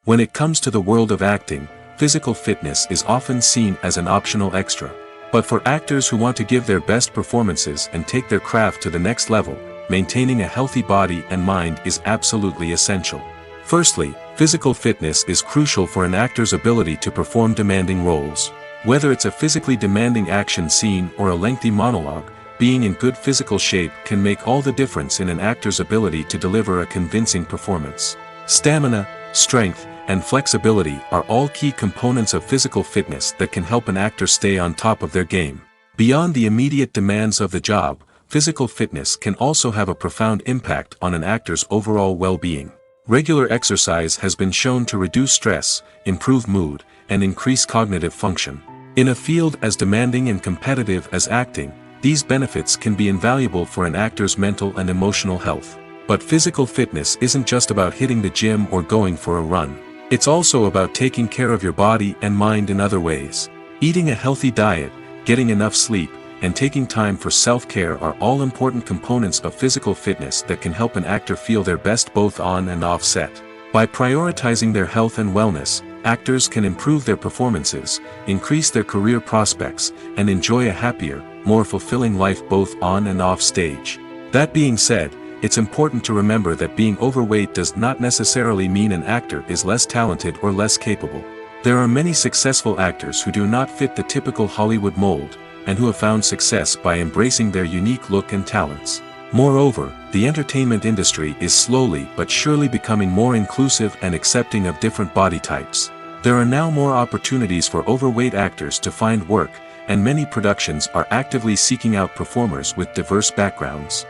When it comes to the world of acting, physical fitness is often seen as an optional extra. But for actors who want to give their best performances and take their craft to the next level, maintaining a healthy body and mind is absolutely essential. Firstly, physical fitness is crucial for an actor's ability to perform demanding roles. Whether it's a physically demanding action scene or a lengthy monologue, being in good physical shape can make all the difference in an actor's ability to deliver a convincing performance. Stamina, strength, and flexibility are all key components of physical fitness that can help an actor stay on top of their game. Beyond the immediate demands of the job, physical fitness can also have a profound impact on an actor's overall well-being. Regular exercise has been shown to reduce stress, improve mood, and increase cognitive function. In a field as demanding and competitive as acting, these benefits can be invaluable for an actor's mental and emotional health. But physical fitness isn't just about hitting the gym or going for a run. It's also about taking care of your body and mind in other ways. Eating a healthy diet, getting enough sleep, and taking time for self-care are all important components of physical fitness that can help an actor feel their best both on and off set. By prioritizing their health and wellness, actors can improve their performances, increase their career prospects, and enjoy a happier, more fulfilling life both on and off stage. That being said, it's important to remember that being overweight does not necessarily mean an actor is less talented or less capable. There are many successful actors who do not fit the typical Hollywood mold, and who have found success by embracing their unique look and talents. Moreover, the entertainment industry is slowly but surely becoming more inclusive and accepting of different body types. There are now more opportunities for overweight actors to find work, and many productions are actively seeking out performers with diverse backgrounds.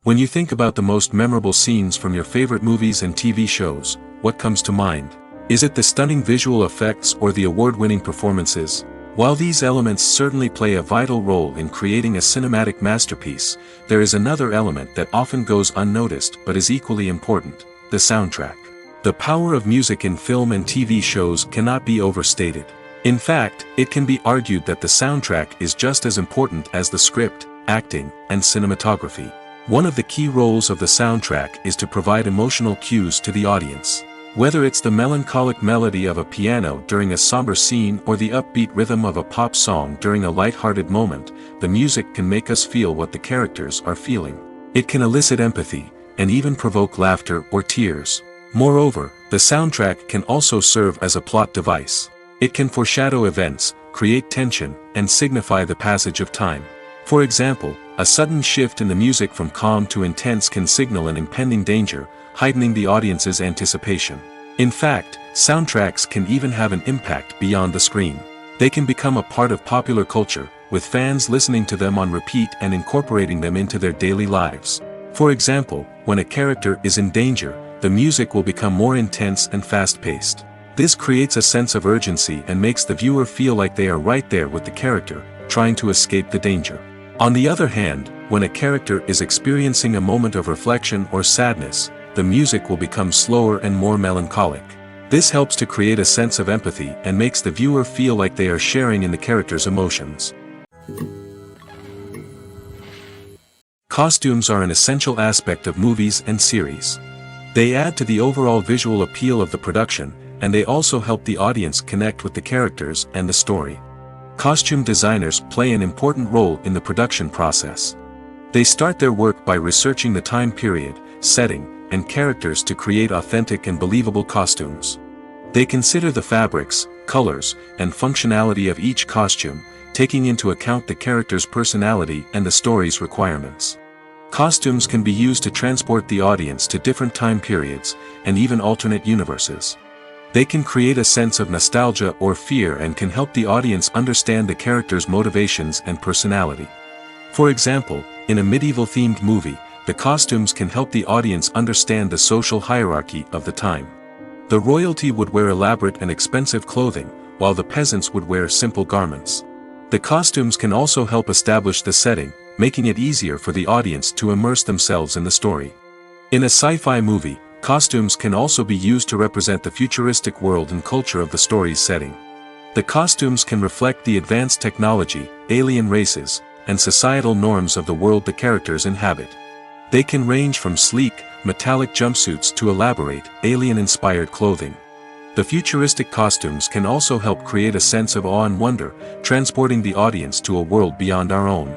When you think about the most memorable scenes from your favorite movies and TV shows, what comes to mind? Is it the stunning visual effects or the award-winning performances? While these elements certainly play a vital role in creating a cinematic masterpiece, there is another element that often goes unnoticed but is equally important: the soundtrack. The power of music in film and TV shows cannot be overstated. In fact, it can be argued that the soundtrack is just as important as the script, acting, and cinematography. One of the key roles of the soundtrack is to provide emotional cues to the audience. Whether it's the melancholic melody of a piano during a somber scene or the upbeat rhythm of a pop song during a light-hearted moment, the music can make us feel what the characters are feeling. It can elicit empathy, and even provoke laughter or tears. Moreover, the soundtrack can also serve as a plot device. It can foreshadow events, create tension, and signify the passage of time. For example, a sudden shift in the music from calm to intense can signal an impending danger, heightening the audience's anticipation. In fact, soundtracks can even have an impact beyond the screen. They can become a part of popular culture, with fans listening to them on repeat and incorporating them into their daily lives. For example, when a character is in danger, the music will become more intense and fast-paced. This creates a sense of urgency and makes the viewer feel like they are right there with the character, trying to escape the danger. On the other hand, when a character is experiencing a moment of reflection or sadness, the music will become slower and more melancholic. This helps to create a sense of empathy and makes the viewer feel like they are sharing in the character's emotions. Costumes are an essential aspect of movies and series. They add to the overall visual appeal of the production, and they also help the audience connect with the characters and the story. Costume designers play an important role in the production process. They start their work by researching the time period, setting, and characters to create authentic and believable costumes. They consider the fabrics, colors, and functionality of each costume, taking into account the character's personality and the story's requirements. Costumes can be used to transport the audience to different time periods, and even alternate universes. They can create a sense of nostalgia or fear and can help the audience understand the character's motivations and personality. For example, in a medieval-themed movie, the costumes can help the audience understand the social hierarchy of the time. The royalty would wear elaborate and expensive clothing, while the peasants would wear simple garments. The costumes can also help establish the setting, making it easier for the audience to immerse themselves in the story. In a sci-fi movie, costumes can also be used to represent the futuristic world and culture of the story's setting. The costumes can reflect the advanced technology, alien races, and societal norms of the world the characters inhabit. They can range from sleek, metallic jumpsuits to elaborate, alien-inspired clothing. The futuristic costumes can also help create a sense of awe and wonder, transporting the audience to a world beyond our own.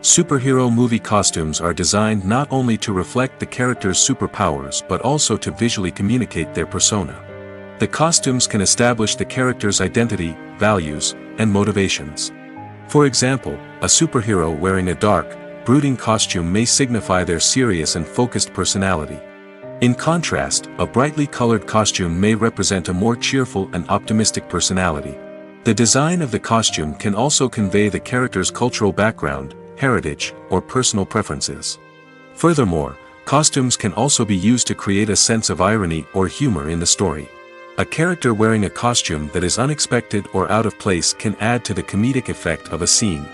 Superhero movie costumes are designed not only to reflect the character's superpowers but also to visually communicate their persona. The costumes can establish the character's identity, values, and motivations. For example, a superhero wearing a dark, brooding costume may signify their serious and focused personality. In contrast, a brightly colored costume may represent a more cheerful and optimistic personality. The design of the costume can also convey the character's cultural background, heritage, or personal preferences. Furthermore, costumes can also be used to create a sense of irony or humor in the story. A character wearing a costume that is unexpected or out of place can add to the comedic effect of a scene.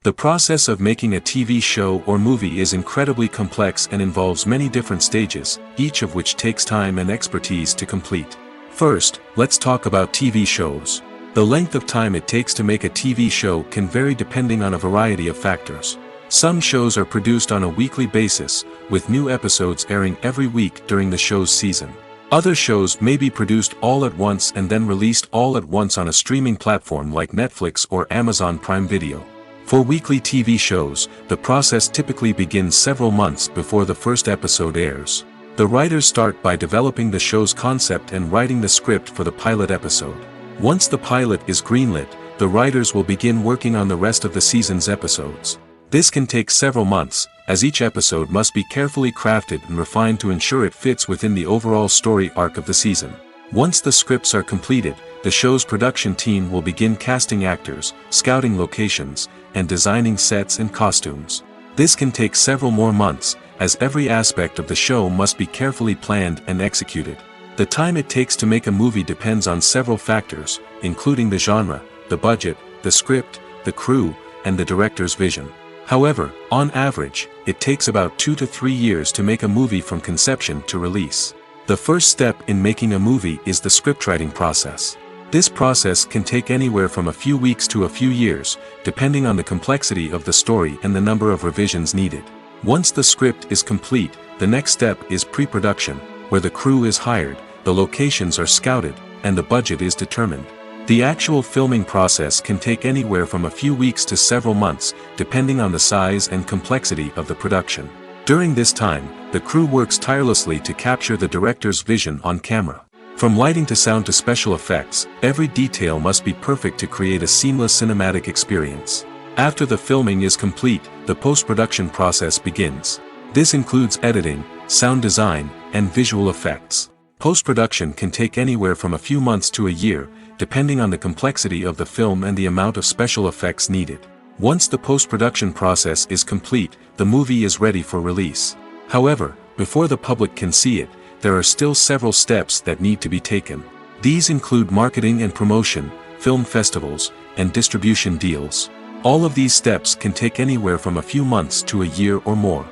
The process of making a TV show or movie is incredibly complex and involves many different stages, each of which takes time and expertise to complete. First, let's talk about TV shows. The length of time it takes to make a TV show can vary depending on a variety of factors. Some shows are produced on a weekly basis, with new episodes airing every week during the show's season. Other shows may be produced all at once and then released all at once on a streaming platform like Netflix or Amazon Prime Video. For weekly TV shows, the process typically begins several months before the first episode airs. The writers start by developing the show's concept and writing the script for the pilot episode. Once the pilot is greenlit, the writers will begin working on the rest of the season's episodes. This can take several months, as each episode must be carefully crafted and refined to ensure it fits within the overall story arc of the season. Once the scripts are completed, the show's production team will begin casting actors, scouting locations, and designing sets and costumes. This can take several more months, as every aspect of the show must be carefully planned and executed. The time it takes to make a movie depends on several factors, including the genre, the budget, the script, the crew, and the director's vision. However, on average, it takes about 2 to 3 years to make a movie from conception to release. The first step in making a movie is the scriptwriting process. This process can take anywhere from a few weeks to a few years, depending on the complexity of the story and the number of revisions needed. Once the script is complete, the next step is pre-production, where the crew is hired, the locations are scouted, and the budget is determined. The actual filming process can take anywhere from a few weeks to several months, depending on the size and complexity of the production. During this time, the crew works tirelessly to capture the director's vision on camera. From lighting to sound to special effects, every detail must be perfect to create a seamless cinematic experience. After the filming is complete, the post-production process begins. This includes editing, sound design, and visual effects. Post-production can take anywhere from a few months to a year, depending on the complexity of the film and the amount of special effects needed. Once the post-production process is complete, the movie is ready for release. However, before the public can see it, there are still several steps that need to be taken. These include marketing and promotion, film festivals, and distribution deals. All of these steps can take anywhere from a few months to a year or more.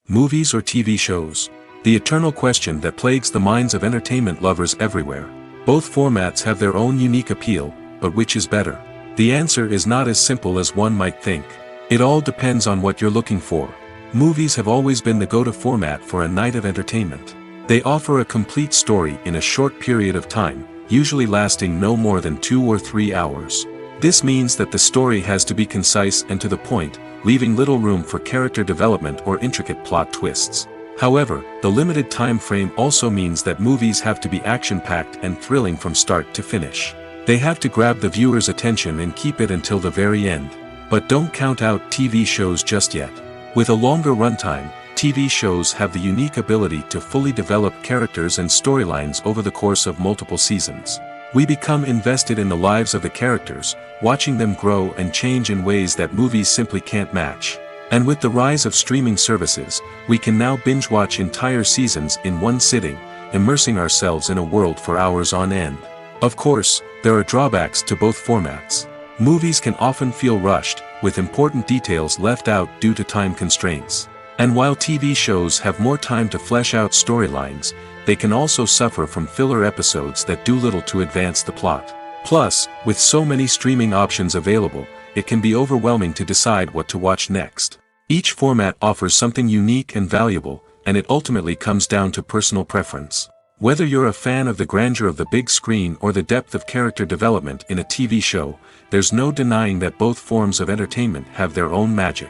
Movies or TV shows? The eternal question that plagues the minds of entertainment lovers everywhere. Both formats have their own unique appeal, but which is better? The answer is not as simple as one might think. It all depends on what you're looking for. Movies have always been the go-to format for a night of entertainment. They offer a complete story in a short period of time, usually lasting no more than 2 or 3 hours. This means that the story has to be concise and to the point, leaving little room for character development or intricate plot twists. However, the limited time frame also means that movies have to be action-packed and thrilling from start to finish. They have to grab the viewer's attention and keep it until the very end. But don't count out TV shows just yet. With a longer runtime, TV shows have the unique ability to fully develop characters and storylines over the course of multiple seasons. We become invested in the lives of the characters, watching them grow and change in ways that movies simply can't match. And with the rise of streaming services, we can now binge-watch entire seasons in one sitting, immersing ourselves in a world for hours on end. Of course, there are drawbacks to both formats. Movies can often feel rushed, with important details left out due to time constraints. And while TV shows have more time to flesh out storylines, they can also suffer from filler episodes that do little to advance the plot. Plus, with so many streaming options available, it can be overwhelming to decide what to watch next. Each format offers something unique and valuable, and it ultimately comes down to personal preference. Whether you're a fan of the grandeur of the big screen or the depth of character development in a TV show, there's no denying that both forms of entertainment have their own magic.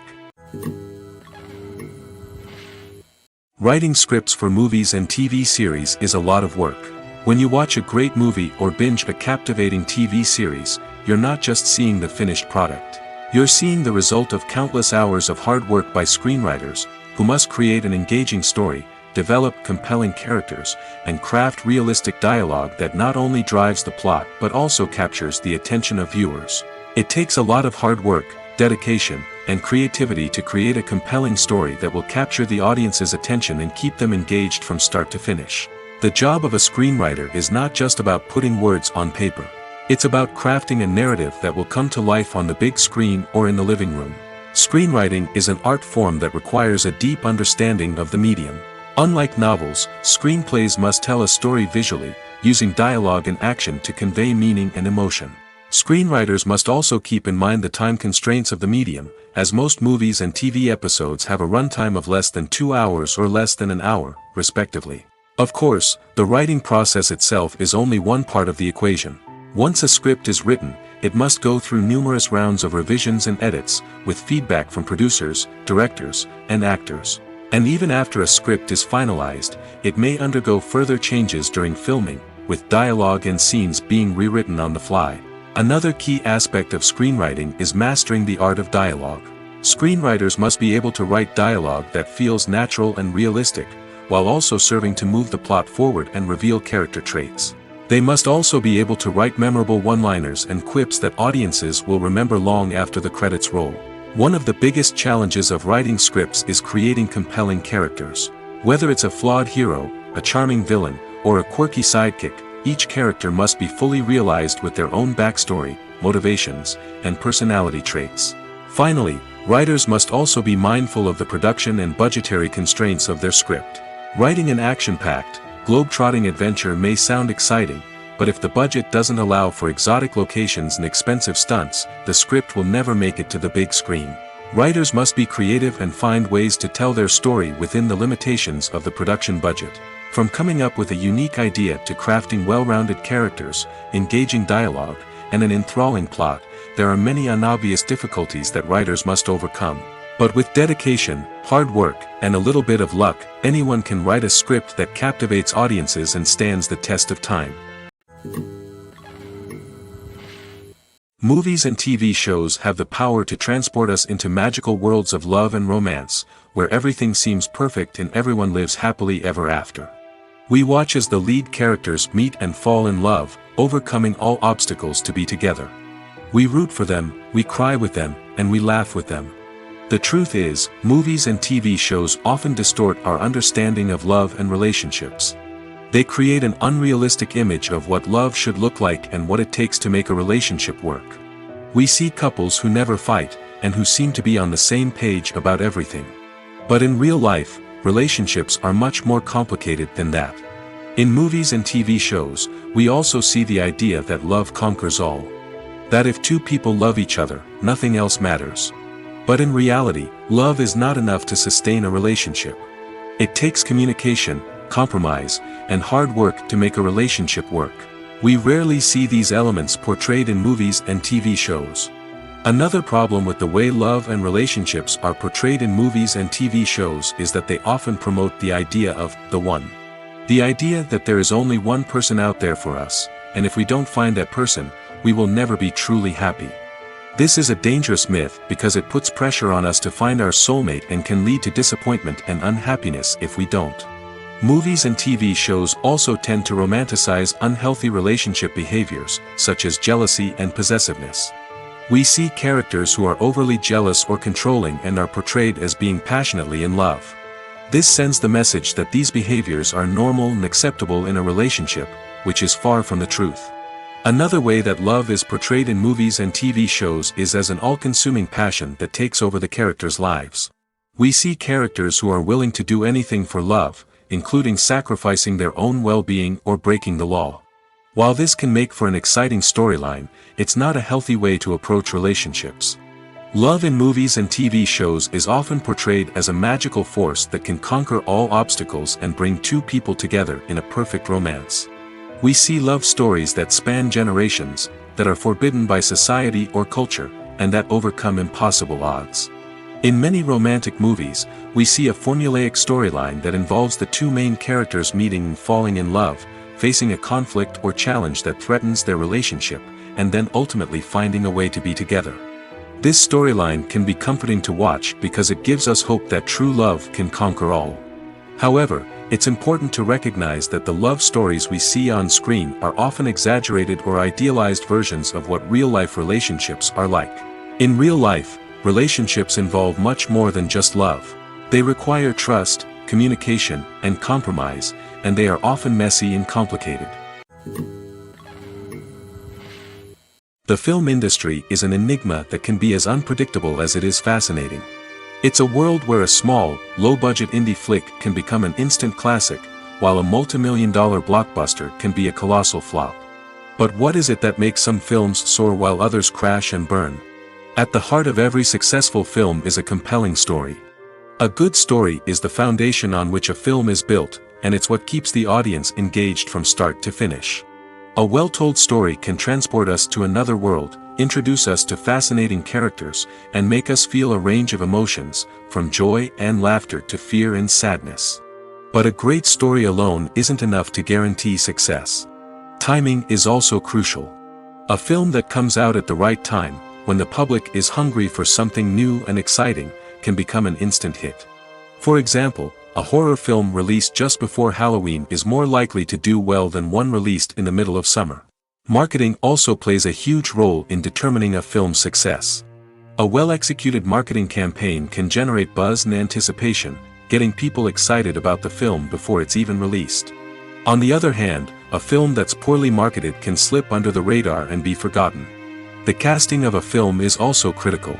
Writing scripts for movies and TV series is a lot of work. When you watch a great movie or binge a captivating TV series, you're not just seeing the finished product. You're seeing the result of countless hours of hard work by screenwriters, who must create an engaging story, develop compelling characters, and craft realistic dialogue that not only drives the plot but also captures the attention of viewers. It takes a lot of hard work, dedication, and creativity to create a compelling story that will capture the audience's attention and keep them engaged from start to finish. The job of a screenwriter is not just about putting words on paper. It's about crafting a narrative that will come to life on the big screen or in the living room. Screenwriting is an art form that requires a deep understanding of the medium. Unlike novels, screenplays must tell a story visually, using dialogue and action to convey meaning and emotion. Screenwriters must also keep in mind the time constraints of the medium, as most movies and TV episodes have a runtime of less than 2 hours or less than an hour, respectively. Of course, the writing process itself is only one part of the equation. Once a script is written, it must go through numerous rounds of revisions and edits, with feedback from producers, directors, and actors. And even after a script is finalized, it may undergo further changes during filming, with dialogue and scenes being rewritten on the fly. Another key aspect of screenwriting is mastering the art of dialogue. Screenwriters must be able to write dialogue that feels natural and realistic, while also serving to move the plot forward and reveal character traits. They must also be able to write memorable one-liners and quips that audiences will remember long after the credits roll. One of the biggest challenges of writing scripts is creating compelling characters. Whether it's a flawed hero, a charming villain, or a quirky sidekick, each character must be fully realized with their own backstory, motivations, and personality traits. Finally, writers must also be mindful of the production and budgetary constraints of their script. Writing an action-packed, globe-trotting adventure may sound exciting, but if the budget doesn't allow for exotic locations and expensive stunts, the script will never make it to the big screen. Writers must be creative and find ways to tell their story within the limitations of the production budget. From coming up with a unique idea to crafting well-rounded characters, engaging dialogue, and an enthralling plot, there are many unobvious difficulties that writers must overcome. But with dedication, hard work, and a little bit of luck, anyone can write a script that captivates audiences and stands the test of time. Movies and TV shows have the power to transport us into magical worlds of love and romance, where everything seems perfect and everyone lives happily ever after. We watch as the lead characters meet and fall in love, overcoming all obstacles to be together. We root for them, we cry with them, and we laugh with them. The truth is, movies and TV shows often distort our understanding of love and relationships. They create an unrealistic image of what love should look like and what it takes to make a relationship work. We see couples who never fight, and who seem to be on the same page about everything. But in real life, relationships are much more complicated than that. In movies and TV shows, we also see the idea that love conquers all. That if two people love each other, nothing else matters. But in reality, love is not enough to sustain a relationship. It takes communication, compromise, and hard work to make a relationship work. We rarely see these elements portrayed in movies and TV shows. Another problem with the way love and relationships are portrayed in movies and TV shows is that they often promote the idea of the one. The idea that there is only one person out there for us, and if we don't find that person, we will never be truly happy. This is a dangerous myth because it puts pressure on us to find our soulmate and can lead to disappointment and unhappiness if we don't. Movies and TV shows also tend to romanticize unhealthy relationship behaviors, such as jealousy and possessiveness. We see characters who are overly jealous or controlling and are portrayed as being passionately in love. This sends the message that these behaviors are normal and acceptable in a relationship, which is far from the truth. Another way that love is portrayed in movies and TV shows is as an all-consuming passion that takes over the characters' lives. We see characters who are willing to do anything for love, including sacrificing their own well-being or breaking the law. While this can make for an exciting storyline, it's not a healthy way to approach relationships. Love in movies and TV shows is often portrayed as a magical force that can conquer all obstacles and bring two people together in a perfect romance. We see love stories that span generations, that are forbidden by society or culture, and that overcome impossible odds. In many romantic movies, we see a formulaic storyline that involves the two main characters meeting and falling in love, facing a conflict or challenge that threatens their relationship, and then ultimately finding a way to be together. This storyline can be comforting to watch because it gives us hope that true love can conquer all. However, it's important to recognize that the love stories we see on screen are often exaggerated or idealized versions of what real-life relationships are like. In real life, relationships involve much more than just love. They require trust, communication, and compromise, and they are often messy and complicated. The film industry is an enigma that can be as unpredictable as it is fascinating. It's a world where a small, low-budget indie flick can become an instant classic, while a multi-million-dollar blockbuster can be a colossal flop. But what is it that makes some films soar while others crash and burn? At the heart of every successful film is a compelling story. A good story is the foundation on which a film is built, and it's what keeps the audience engaged from start to finish. A well-told story can transport us to another world, introduce us to fascinating characters, and make us feel a range of emotions, from joy and laughter to fear and sadness. But a great story alone isn't enough to guarantee success. Timing is also crucial. A film that comes out at the right time, when the public is hungry for something new and exciting, can become an instant hit. For example, a horror film released just before Halloween is more likely to do well than one released in the middle of summer. Marketing also plays a huge role in determining a film's success. A well-executed marketing campaign can generate buzz and anticipation, getting people excited about the film before it's even released. On the other hand, a film that's poorly marketed can slip under the radar and be forgotten. The casting of a film is also critical.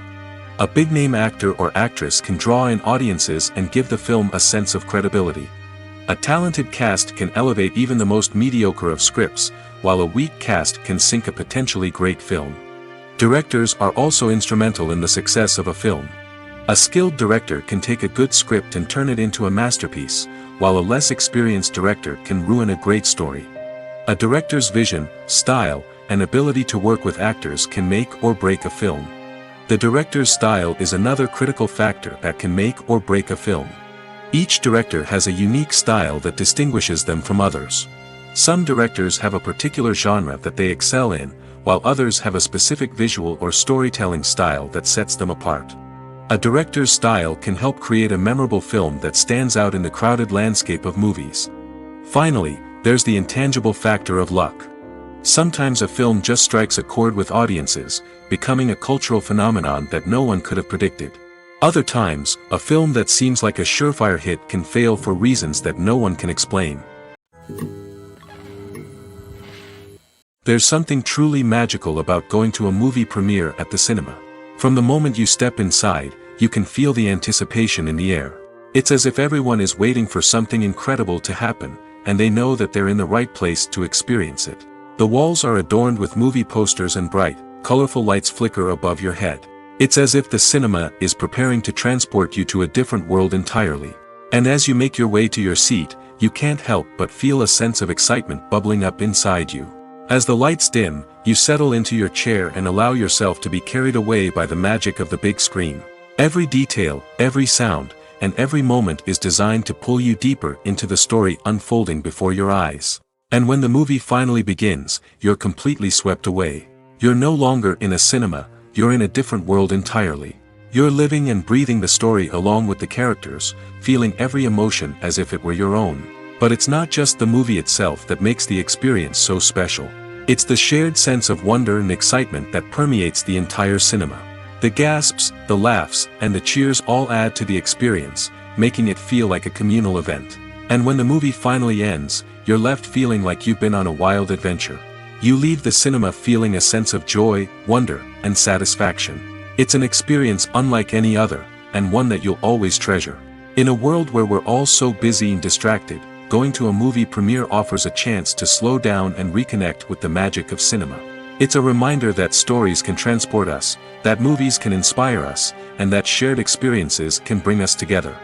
A big-name actor or actress can draw in audiences and give the film a sense of credibility. A talented cast can elevate even the most mediocre of scripts, while a weak cast can sink a potentially great film. Directors are also instrumental in the success of a film. A skilled director can take a good script and turn it into a masterpiece, while a less experienced director can ruin a great story. A director's vision, style, and ability to work with actors can make or break a film. The director's style is another critical factor that can make or break a film. Each director has a unique style that distinguishes them from others. Some directors have a particular genre that they excel in, while others have a specific visual or storytelling style that sets them apart. A director's style can help create a memorable film that stands out in the crowded landscape of movies. Finally, there's the intangible factor of luck. Sometimes a film just strikes a chord with audiences, becoming a cultural phenomenon that no one could have predicted. Other times, a film that seems like a surefire hit can fail for reasons that no one can explain. There's something truly magical about going to a movie premiere at the cinema. From the moment you step inside, you can feel the anticipation in the air. It's as if everyone is waiting for something incredible to happen, and they know that they're in the right place to experience it. The walls are adorned with movie posters and bright, colorful lights flicker above your head. It's as if the cinema is preparing to transport you to a different world entirely. And as you make your way to your seat, you can't help but feel a sense of excitement bubbling up inside you. As the lights dim, you settle into your chair and allow yourself to be carried away by the magic of the big screen. Every detail, every sound, and every moment is designed to pull you deeper into the story unfolding before your eyes. And when the movie finally begins, you're completely swept away. You're no longer in a cinema, you're in a different world entirely. You're living and breathing the story along with the characters, feeling every emotion as if it were your own. But it's not just the movie itself that makes the experience so special. It's the shared sense of wonder and excitement that permeates the entire cinema. The gasps, the laughs, and the cheers all add to the experience, making it feel like a communal event. And when the movie finally ends, you're left feeling like you've been on a wild adventure. You leave the cinema feeling a sense of joy, wonder, and satisfaction. It's an experience unlike any other, and one that you'll always treasure. In a world where we're all so busy and distracted, going to a movie premiere offers a chance to slow down and reconnect with the magic of cinema. It's a reminder that stories can transport us, that movies can inspire us, and that shared experiences can bring us together.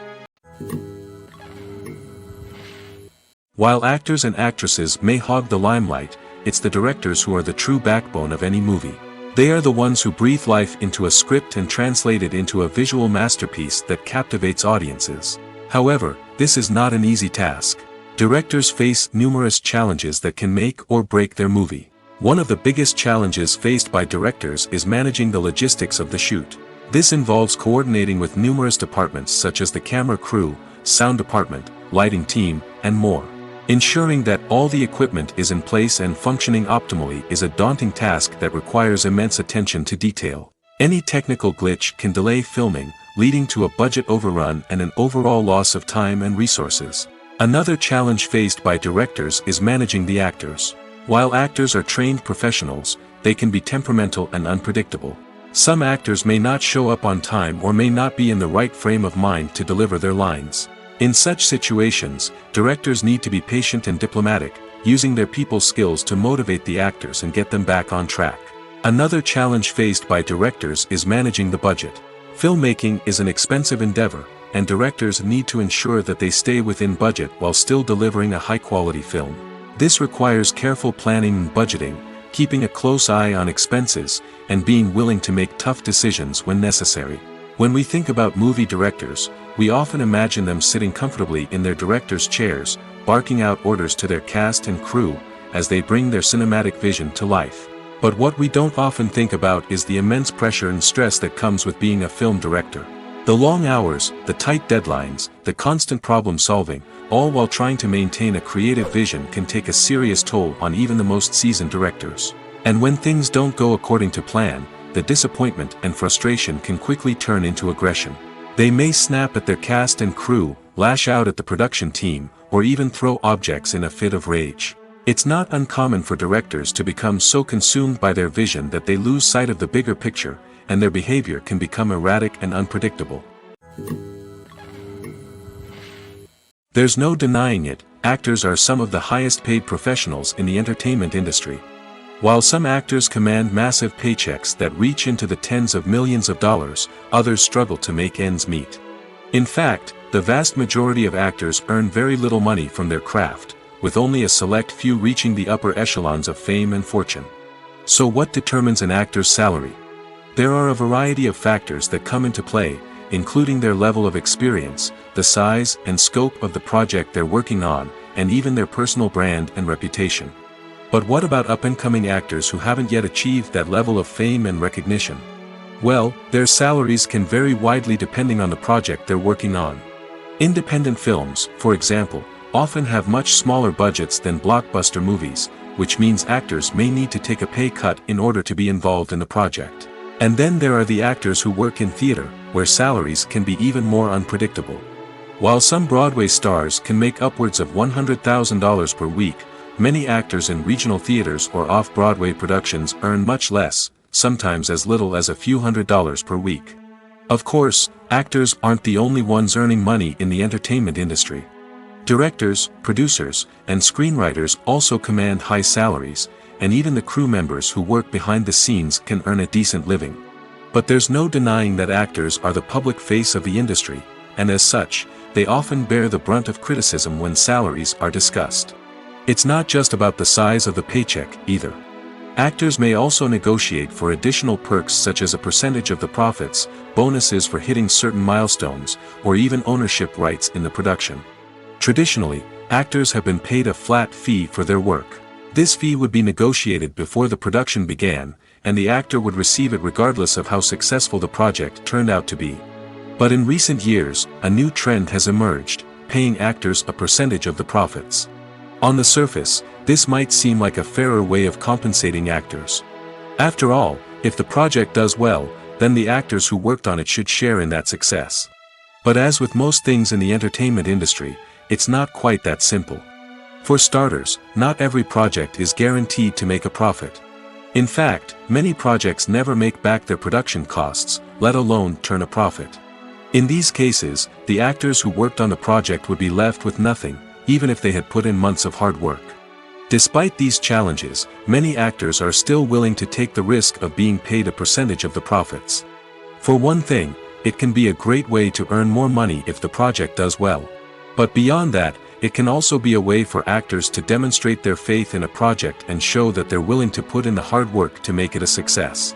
While actors and actresses may hog the limelight, it's the directors who are the true backbone of any movie. They are the ones who breathe life into a script and translate it into a visual masterpiece that captivates audiences. However, this is not an easy task. Directors face numerous challenges that can make or break their movie. One of the biggest challenges faced by directors is managing the logistics of the shoot. This involves coordinating with numerous departments such as the camera crew, sound department, lighting team, and more. Ensuring that all the equipment is in place and functioning optimally is a daunting task that requires immense attention to detail. Any technical glitch can delay filming, leading to a budget overrun and an overall loss of time and resources. Another challenge faced by directors is managing the actors. While actors are trained professionals, they can be temperamental and unpredictable. Some actors may not show up on time or may not be in the right frame of mind to deliver their lines. In such situations, directors need to be patient and diplomatic, using their people skills to motivate the actors and get them back on track. Another challenge faced by directors is managing the budget. Filmmaking is an expensive endeavor, and directors need to ensure that they stay within budget while still delivering a high-quality film. This requires careful planning and budgeting, keeping a close eye on expenses, and being willing to make tough decisions when necessary. When we think about movie directors, we often imagine them sitting comfortably in their director's chairs, barking out orders to their cast and crew, as they bring their cinematic vision to life. But what we don't often think about is the immense pressure and stress that comes with being a film director. The long hours, the tight deadlines, the constant problem solving, all while trying to maintain a creative vision can take a serious toll on even the most seasoned directors. And when things don't go according to plan, the disappointment and frustration can quickly turn into aggression. They may snap at their cast and crew, lash out at the production team, or even throw objects in a fit of rage. It's not uncommon for directors to become so consumed by their vision that they lose sight of the bigger picture, and their behavior can become erratic and unpredictable. There's no denying it, actors are some of the highest paid professionals in the entertainment industry. While some actors command massive paychecks that reach into the tens of millions of dollars, others struggle to make ends meet. In fact, the vast majority of actors earn very little money from their craft, with only a select few reaching the upper echelons of fame and fortune. So what determines an actor's salary? There are a variety of factors that come into play, including their level of experience, the size and scope of the project they're working on, and even their personal brand and reputation. But what about up-and-coming actors who haven't yet achieved that level of fame and recognition? Well, their salaries can vary widely depending on the project they're working on. Independent films, for example, often have much smaller budgets than blockbuster movies, which means actors may need to take a pay cut in order to be involved in the project. And then there are the actors who work in theater, where salaries can be even more unpredictable. While some Broadway stars can make upwards of $100,000 per week, many actors in regional theaters or off-Broadway productions earn much less, sometimes as little as a few $100s per week. Of course, actors aren't the only ones earning money in the entertainment industry. Directors, producers, and screenwriters also command high salaries, and even the crew members who work behind the scenes can earn a decent living. But there's no denying that actors are the public face of the industry, and as such, they often bear the brunt of criticism when salaries are discussed. It's not just about the size of the paycheck, either. Actors may also negotiate for additional perks such as a percentage of the profits, bonuses for hitting certain milestones, or even ownership rights in the production. Traditionally, actors have been paid a flat fee for their work. This fee would be negotiated before the production began, and the actor would receive it regardless of how successful the project turned out to be. But in recent years, a new trend has emerged, paying actors a percentage of the profits. On the surface, this might seem like a fairer way of compensating actors. After all, if the project does well, then the actors who worked on it should share in that success. But as with most things in the entertainment industry, it's not quite that simple. For starters, not every project is guaranteed to make a profit. In fact, many projects never make back their production costs, let alone turn a profit. In these cases, the actors who worked on the project would be left with nothing, even if they had put in months of hard work. Despite these challenges, many actors are still willing to take the risk of being paid a percentage of the profits. For one thing, it can be a great way to earn more money if the project does well. But beyond that, it can also be a way for actors to demonstrate their faith in a project and show that they're willing to put in the hard work to make it a success.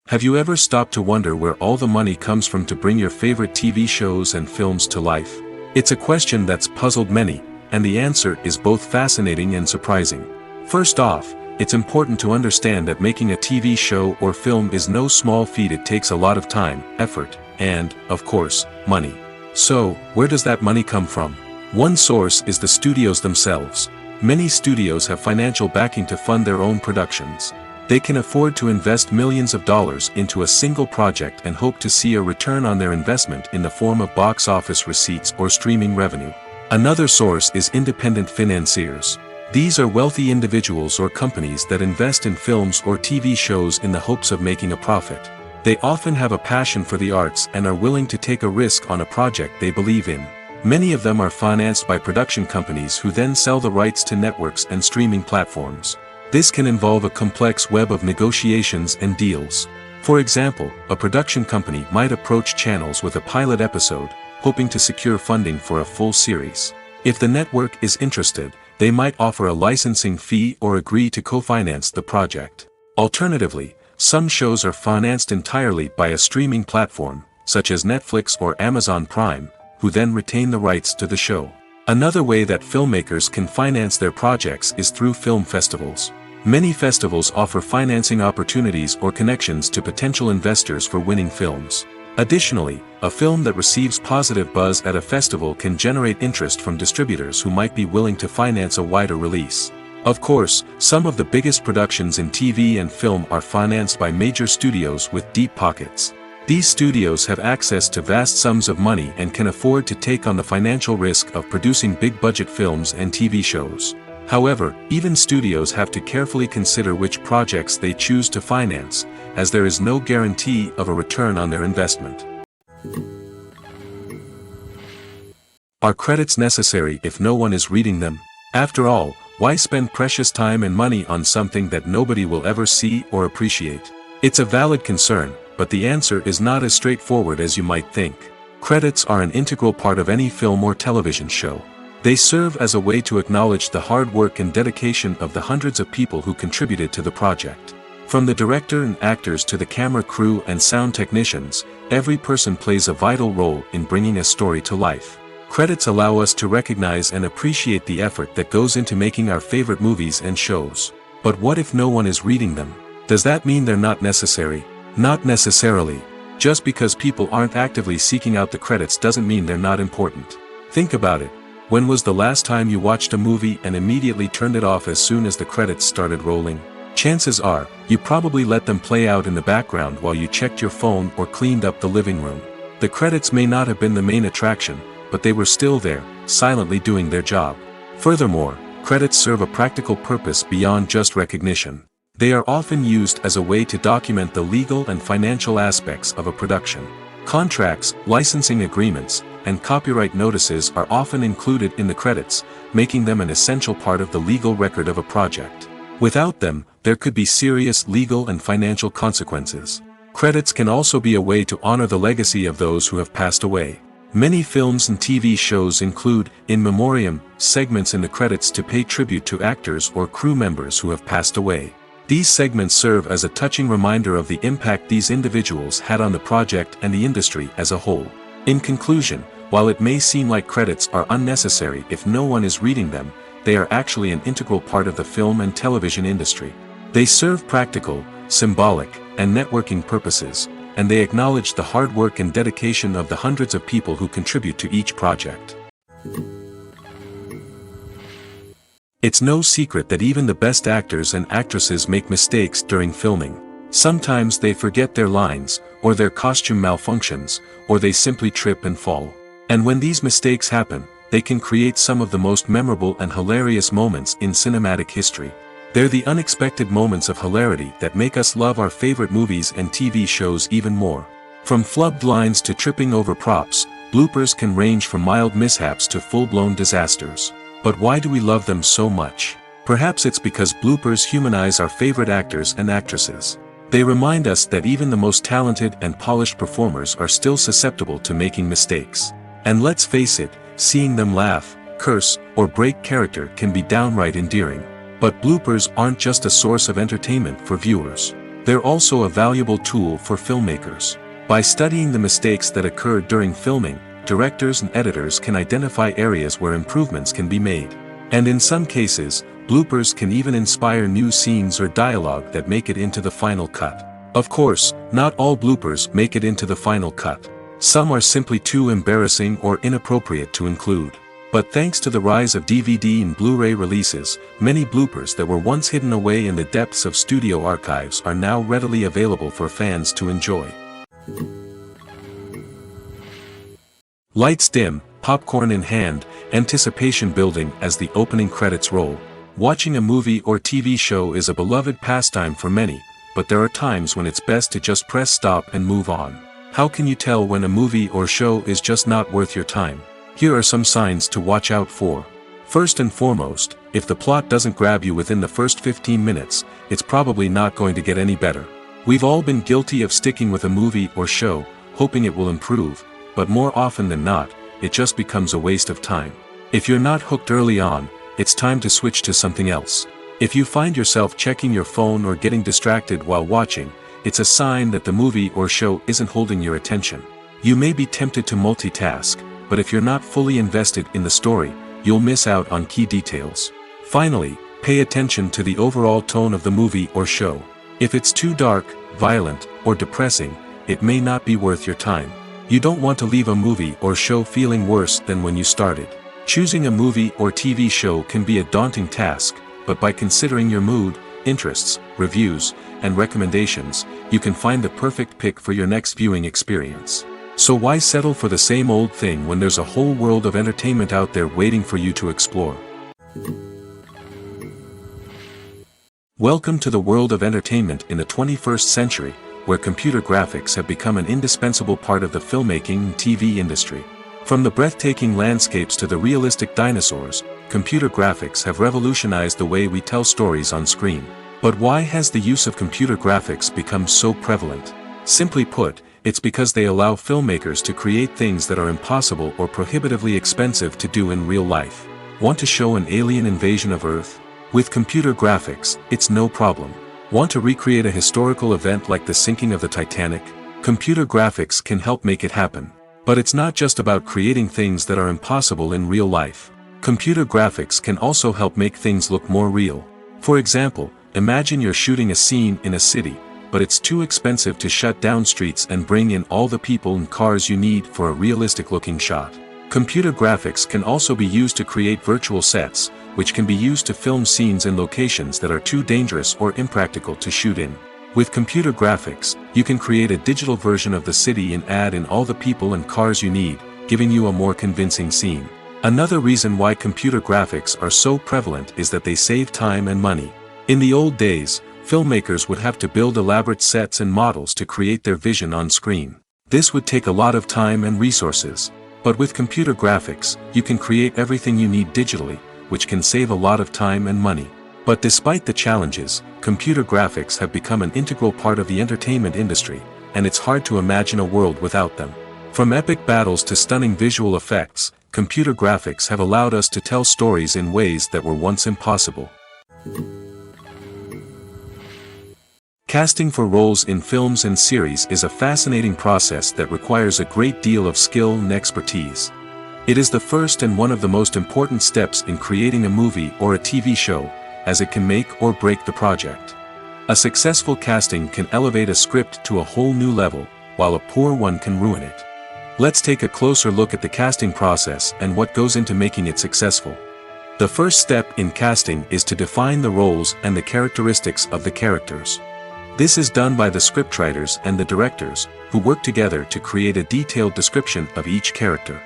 Have you ever stopped to wonder where all the money comes from to bring your favorite TV shows and films to life? It's a question that's puzzled many, and the answer is both fascinating and surprising. First off, it's important to understand that making a TV show or film is no small feat. It takes a lot of time, effort, and, of course, money. So, where does that money come from? One source is the studios themselves. Many studios have financial backing to fund their own productions. They can afford to invest millions of dollars into a single project and hope to see a return on their investment in the form of box office receipts or streaming revenue. Another source is independent financiers. These are wealthy individuals or companies that invest in films or TV shows in the hopes of making a profit. They often have a passion for the arts and are willing to take a risk on a project they believe in. Many of them are financed by production companies who then sell the rights to networks and streaming platforms. This can involve a complex web of negotiations and deals. For example, a production company might approach channels with a pilot episode, hoping to secure funding for a full series. If the network is interested, they might offer a licensing fee or agree to co-finance the project. Alternatively, some shows are financed entirely by a streaming platform, such as Netflix or Amazon Prime, who then retain the rights to the show. Another way that filmmakers can finance their projects is through film festivals. Many festivals offer financing opportunities or connections to potential investors for winning films. Additionally, a film that receives positive buzz at a festival can generate interest from distributors who might be willing to finance a wider release. Of course, some of the biggest productions in TV and film are financed by major studios with deep pockets. These studios have access to vast sums of money and can afford to take on the financial risk of producing big-budget films and TV shows. However, even studios have to carefully consider which projects they choose to finance, as there is no guarantee of a return on their investment. Are credits necessary if no one is reading them? After all, why spend precious time and money on something that nobody will ever see or appreciate? It's a valid concern, but the answer is not as straightforward as you might think. Credits are an integral part of any film or television show. They serve as a way to acknowledge the hard work and dedication of the hundreds of people who contributed to the project. From the director and actors to the camera crew and sound technicians, every person plays a vital role in bringing a story to life. Credits allow us to recognize and appreciate the effort that goes into making our favorite movies and shows. But what if no one is reading them? Does that mean they're not necessary? Not necessarily. Just because people aren't actively seeking out the credits doesn't mean they're not important. Think about it. When was the last time you watched a movie and immediately turned it off as soon as the credits started rolling? Chances are, you probably let them play out in the background while you checked your phone or cleaned up the living room. The credits may not have been the main attraction, but they were still there, silently doing their job. Furthermore, credits serve a practical purpose beyond just recognition. They are often used as a way to document the legal and financial aspects of a production. Contracts, licensing agreements, and copyright notices are often included in the credits, making them an essential part of the legal record of a project. Without them, there could be serious legal and financial consequences. Credits can also be a way to honor the legacy of those who have passed away. Many films and TV shows include, in memoriam, segments in the credits to pay tribute to actors or crew members who have passed away. These segments serve as a touching reminder of the impact these individuals had on the project and the industry as a whole. In conclusion, while it may seem like credits are unnecessary if no one is reading them, they are actually an integral part of the film and television industry. They serve practical, symbolic, and networking purposes, and they acknowledge the hard work and dedication of the hundreds of people who contribute to each project. It's no secret that even the best actors and actresses make mistakes during filming. Sometimes they forget their lines, or their costume malfunctions, or they simply trip and fall. And when these mistakes happen, they can create some of the most memorable and hilarious moments in cinematic history. They're the unexpected moments of hilarity that make us love our favorite movies and TV shows even more. From flubbed lines to tripping over props, bloopers can range from mild mishaps to full-blown disasters. But why do we love them so much? Perhaps it's because bloopers humanize our favorite actors and actresses. They remind us that even the most talented and polished performers are still susceptible to making mistakes. And let's face it, seeing them laugh, curse, or break character can be downright endearing. But bloopers aren't just a source of entertainment for viewers. They're also a valuable tool for filmmakers. By studying the mistakes that occurred during filming, directors and editors can identify areas where improvements can be made. And in some cases, bloopers can even inspire new scenes or dialogue that make it into the final cut. Of course, not all bloopers make it into the final cut. Some are simply too embarrassing or inappropriate to include. But thanks to the rise of DVD and Blu-ray releases, many bloopers that were once hidden away in the depths of studio archives are now readily available for fans to enjoy. Lights dim, popcorn in hand, anticipation building as the opening credits roll. Watching a movie or TV show is a beloved pastime for many, but there are times when it's best to just press stop and move on. How can you tell when a movie or show is just not worth your time? Here are some signs to watch out for. First and foremost, if the plot doesn't grab you within the first 15 minutes, it's probably not going to get any better. We've all been guilty of sticking with a movie or show, hoping it will improve, but more often than not, it just becomes a waste of time. If you're not hooked early on, it's time to switch to something else. If you find yourself checking your phone or getting distracted while watching, it's a sign that the movie or show isn't holding your attention. You may be tempted to multitask, but if you're not fully invested in the story, you'll miss out on key details. Finally, pay attention to the overall tone of the movie or show. If it's too dark, violent, or depressing, it may not be worth your time. You don't want to leave a movie or show feeling worse than when you started. Choosing a movie or TV show can be a daunting task, but by considering your mood, interests, reviews, and recommendations, you can find the perfect pick for your next viewing experience. So why settle for the same old thing when there's a whole world of entertainment out there waiting for you to explore? Welcome to the world of entertainment in the 21st century, where computer graphics have become an indispensable part of the filmmaking and TV industry. From the breathtaking landscapes to the realistic dinosaurs, computer graphics have revolutionized the way we tell stories on screen. But why has the use of computer graphics become so prevalent? Simply put, it's because they allow filmmakers to create things that are impossible or prohibitively expensive to do in real life. Want to show an alien invasion of Earth? With computer graphics, it's no problem. Want to recreate a historical event like the sinking of the Titanic? Computer graphics can help make it happen. But it's not just about creating things that are impossible in real life. Computer graphics can also help make things look more real. For example, imagine you're shooting a scene in a city, but it's too expensive to shut down streets and bring in all the people and cars you need for a realistic-looking shot. Computer graphics can also be used to create virtual sets, which can be used to film scenes in locations that are too dangerous or impractical to shoot in. With computer graphics, you can create a digital version of the city and add in all the people and cars you need, giving you a more convincing scene. Another reason why computer graphics are so prevalent is that they save time and money. In the old days, filmmakers would have to build elaborate sets and models to create their vision on screen. This would take a lot of time and resources. But with computer graphics, you can create everything you need digitally, which can save a lot of time and money. But despite the challenges, computer graphics have become an integral part of the entertainment industry, and it's hard to imagine a world without them. From epic battles to stunning visual effects, computer graphics have allowed us to tell stories in ways that were once impossible. Casting for roles in films and series is a fascinating process that requires a great deal of skill and expertise. It is the first and one of the most important steps in creating a movie or a TV show, as it can make or break the project. A successful casting can elevate a script to a whole new level, while a poor one can ruin it. Let's take a closer look at the casting process and what goes into making it successful. The first step in casting is to define the roles and the characteristics of the characters. This is done by the scriptwriters and the directors, who work together to create a detailed description of each character.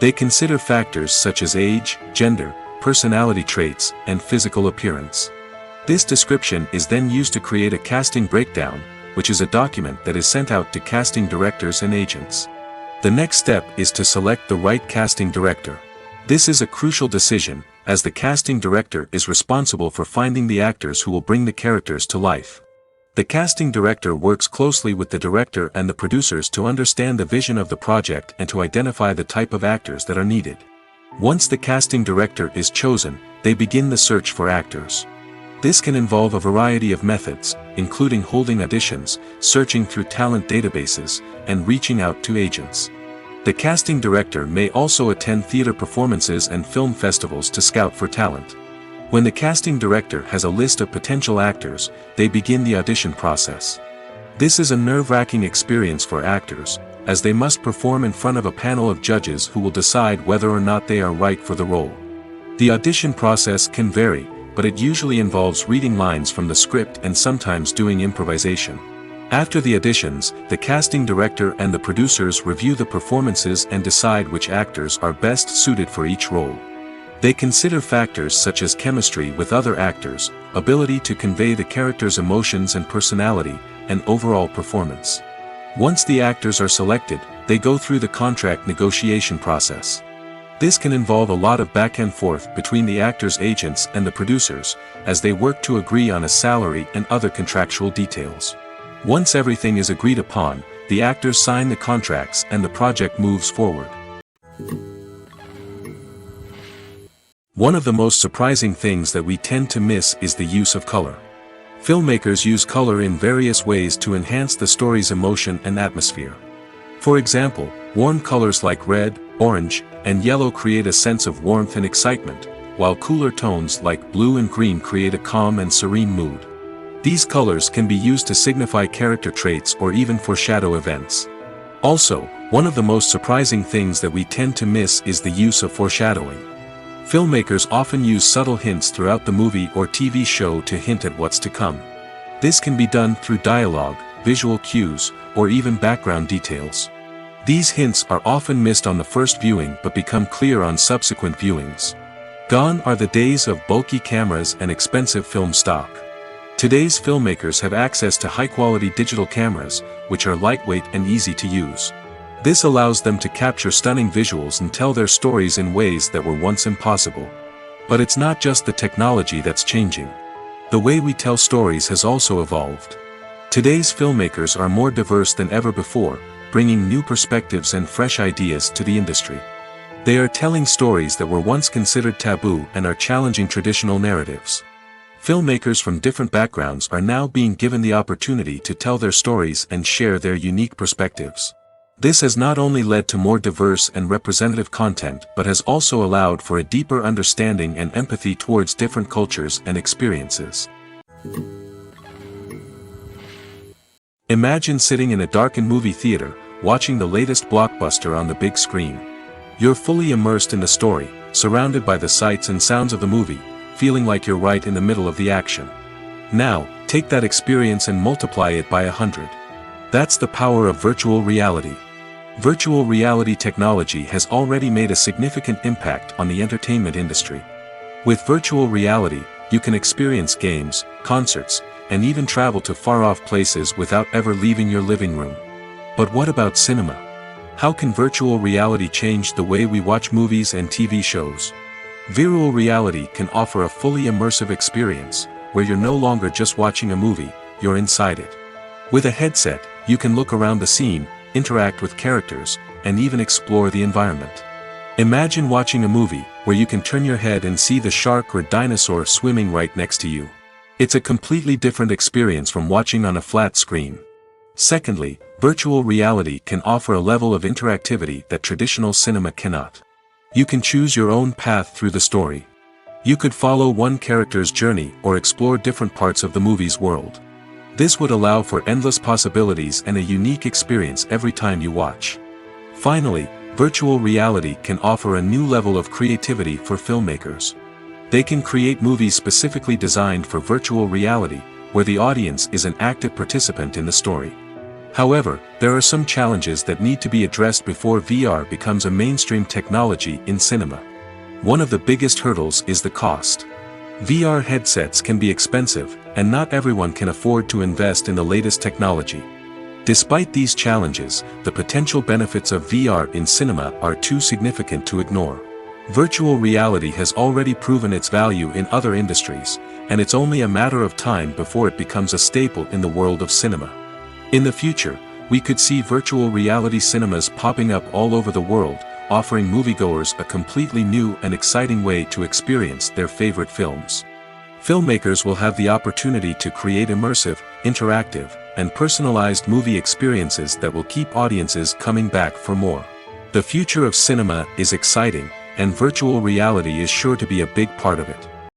They consider factors such as age, gender, personality traits, and physical appearance. This description is then used to create a casting breakdown, which is a document that is sent out to casting directors and agents. The next step is to select the right casting director. This is a crucial decision, as the casting director is responsible for finding the actors who will bring the characters to life. The casting director works closely with the director and the producers to understand the vision of the project and to identify the type of actors that are needed. Once the casting director is chosen, they begin the search for actors. This can involve a variety of methods, including holding auditions, searching through talent databases, and reaching out to agents. The casting director may also attend theater performances and film festivals to scout for talent. When the casting director has a list of potential actors, they begin the audition process. This is a nerve-wracking experience for actors, as they must perform in front of a panel of judges who will decide whether or not they are right for the role. The audition process can vary, but it usually involves reading lines from the script and sometimes doing improvisation. After the auditions, the casting director and the producers review the performances and decide which actors are best suited for each role. They consider factors such as chemistry with other actors, ability to convey the character's emotions and personality, and overall performance. Once the actors are selected, they go through the contract negotiation process. This can involve a lot of back and forth between the actors' agents and the producers, as they work to agree on a salary and other contractual details. Once everything is agreed upon, the actors sign the contracts and the project moves forward. One of the most surprising things that we tend to miss is the use of color. Filmmakers use color in various ways to enhance the story's emotion and atmosphere. For example, warm colors like red, orange, and yellow create a sense of warmth and excitement, while cooler tones like blue and green create a calm and serene mood. These colors can be used to signify character traits or even foreshadow events. Also, one of the most surprising things that we tend to miss is the use of foreshadowing. Filmmakers often use subtle hints throughout the movie or TV show to hint at what's to come. This can be done through dialogue, visual cues, or even background details. These hints are often missed on the first viewing but become clear on subsequent viewings. Gone are the days of bulky cameras and expensive film stock. Today's filmmakers have access to high-quality digital cameras, which are lightweight and easy to use. This allows them to capture stunning visuals and tell their stories in ways that were once impossible. But it's not just the technology that's changing. The way we tell stories has also evolved. Today's filmmakers are more diverse than ever before, bringing new perspectives and fresh ideas to the industry. They are telling stories that were once considered taboo and are challenging traditional narratives. Filmmakers from different backgrounds are now being given the opportunity to tell their stories and share their unique perspectives. This has not only led to more diverse and representative content but has also allowed for a deeper understanding and empathy towards different cultures and experiences. Imagine sitting in a darkened movie theater, watching the latest blockbuster on the big screen. You're fully immersed in the story, surrounded by the sights and sounds of the movie, feeling like you're right in the middle of the action. Now, take that experience and multiply it by 100. That's the power of virtual reality. Virtual reality technology has already made a significant impact on the entertainment industry. With virtual reality, you can experience games, concerts, and even travel to far-off places without ever leaving your living room. But what about cinema? How can virtual reality change the way we watch movies and TV shows? Virtual reality can offer a fully immersive experience, where you're no longer just watching a movie, you're inside it. With a headset, you can look around the scene, interact with characters, and even explore the environment. Imagine watching a movie where you can turn your head and see the shark or dinosaur swimming right next to you. It's a completely different experience from watching on a flat screen. Secondly, virtual reality can offer a level of interactivity that traditional cinema cannot. You can choose your own path through the story. You could follow one character's journey or explore different parts of the movie's world. This would allow for endless possibilities and a unique experience every time you watch. Finally, virtual reality can offer a new level of creativity for filmmakers. They can create movies specifically designed for virtual reality, where the audience is an active participant in the story. However, there are some challenges that need to be addressed before VR becomes a mainstream technology in cinema. One of the biggest hurdles is the cost. VR headsets can be expensive, and not everyone can afford to invest in the latest technology. Despite these challenges, the potential benefits of VR in cinema are too significant to ignore. Virtual reality has already proven its value in other industries, and it's only a matter of time before it becomes a staple in the world of cinema. In the future, we could see virtual reality cinemas popping up all over the world, offering moviegoers a completely new and exciting way to experience their favorite films. Filmmakers will have the opportunity to create immersive, interactive, and personalized movie experiences that will keep audiences coming back for more. The future of cinema is exciting, and virtual reality is sure to be a big part of it.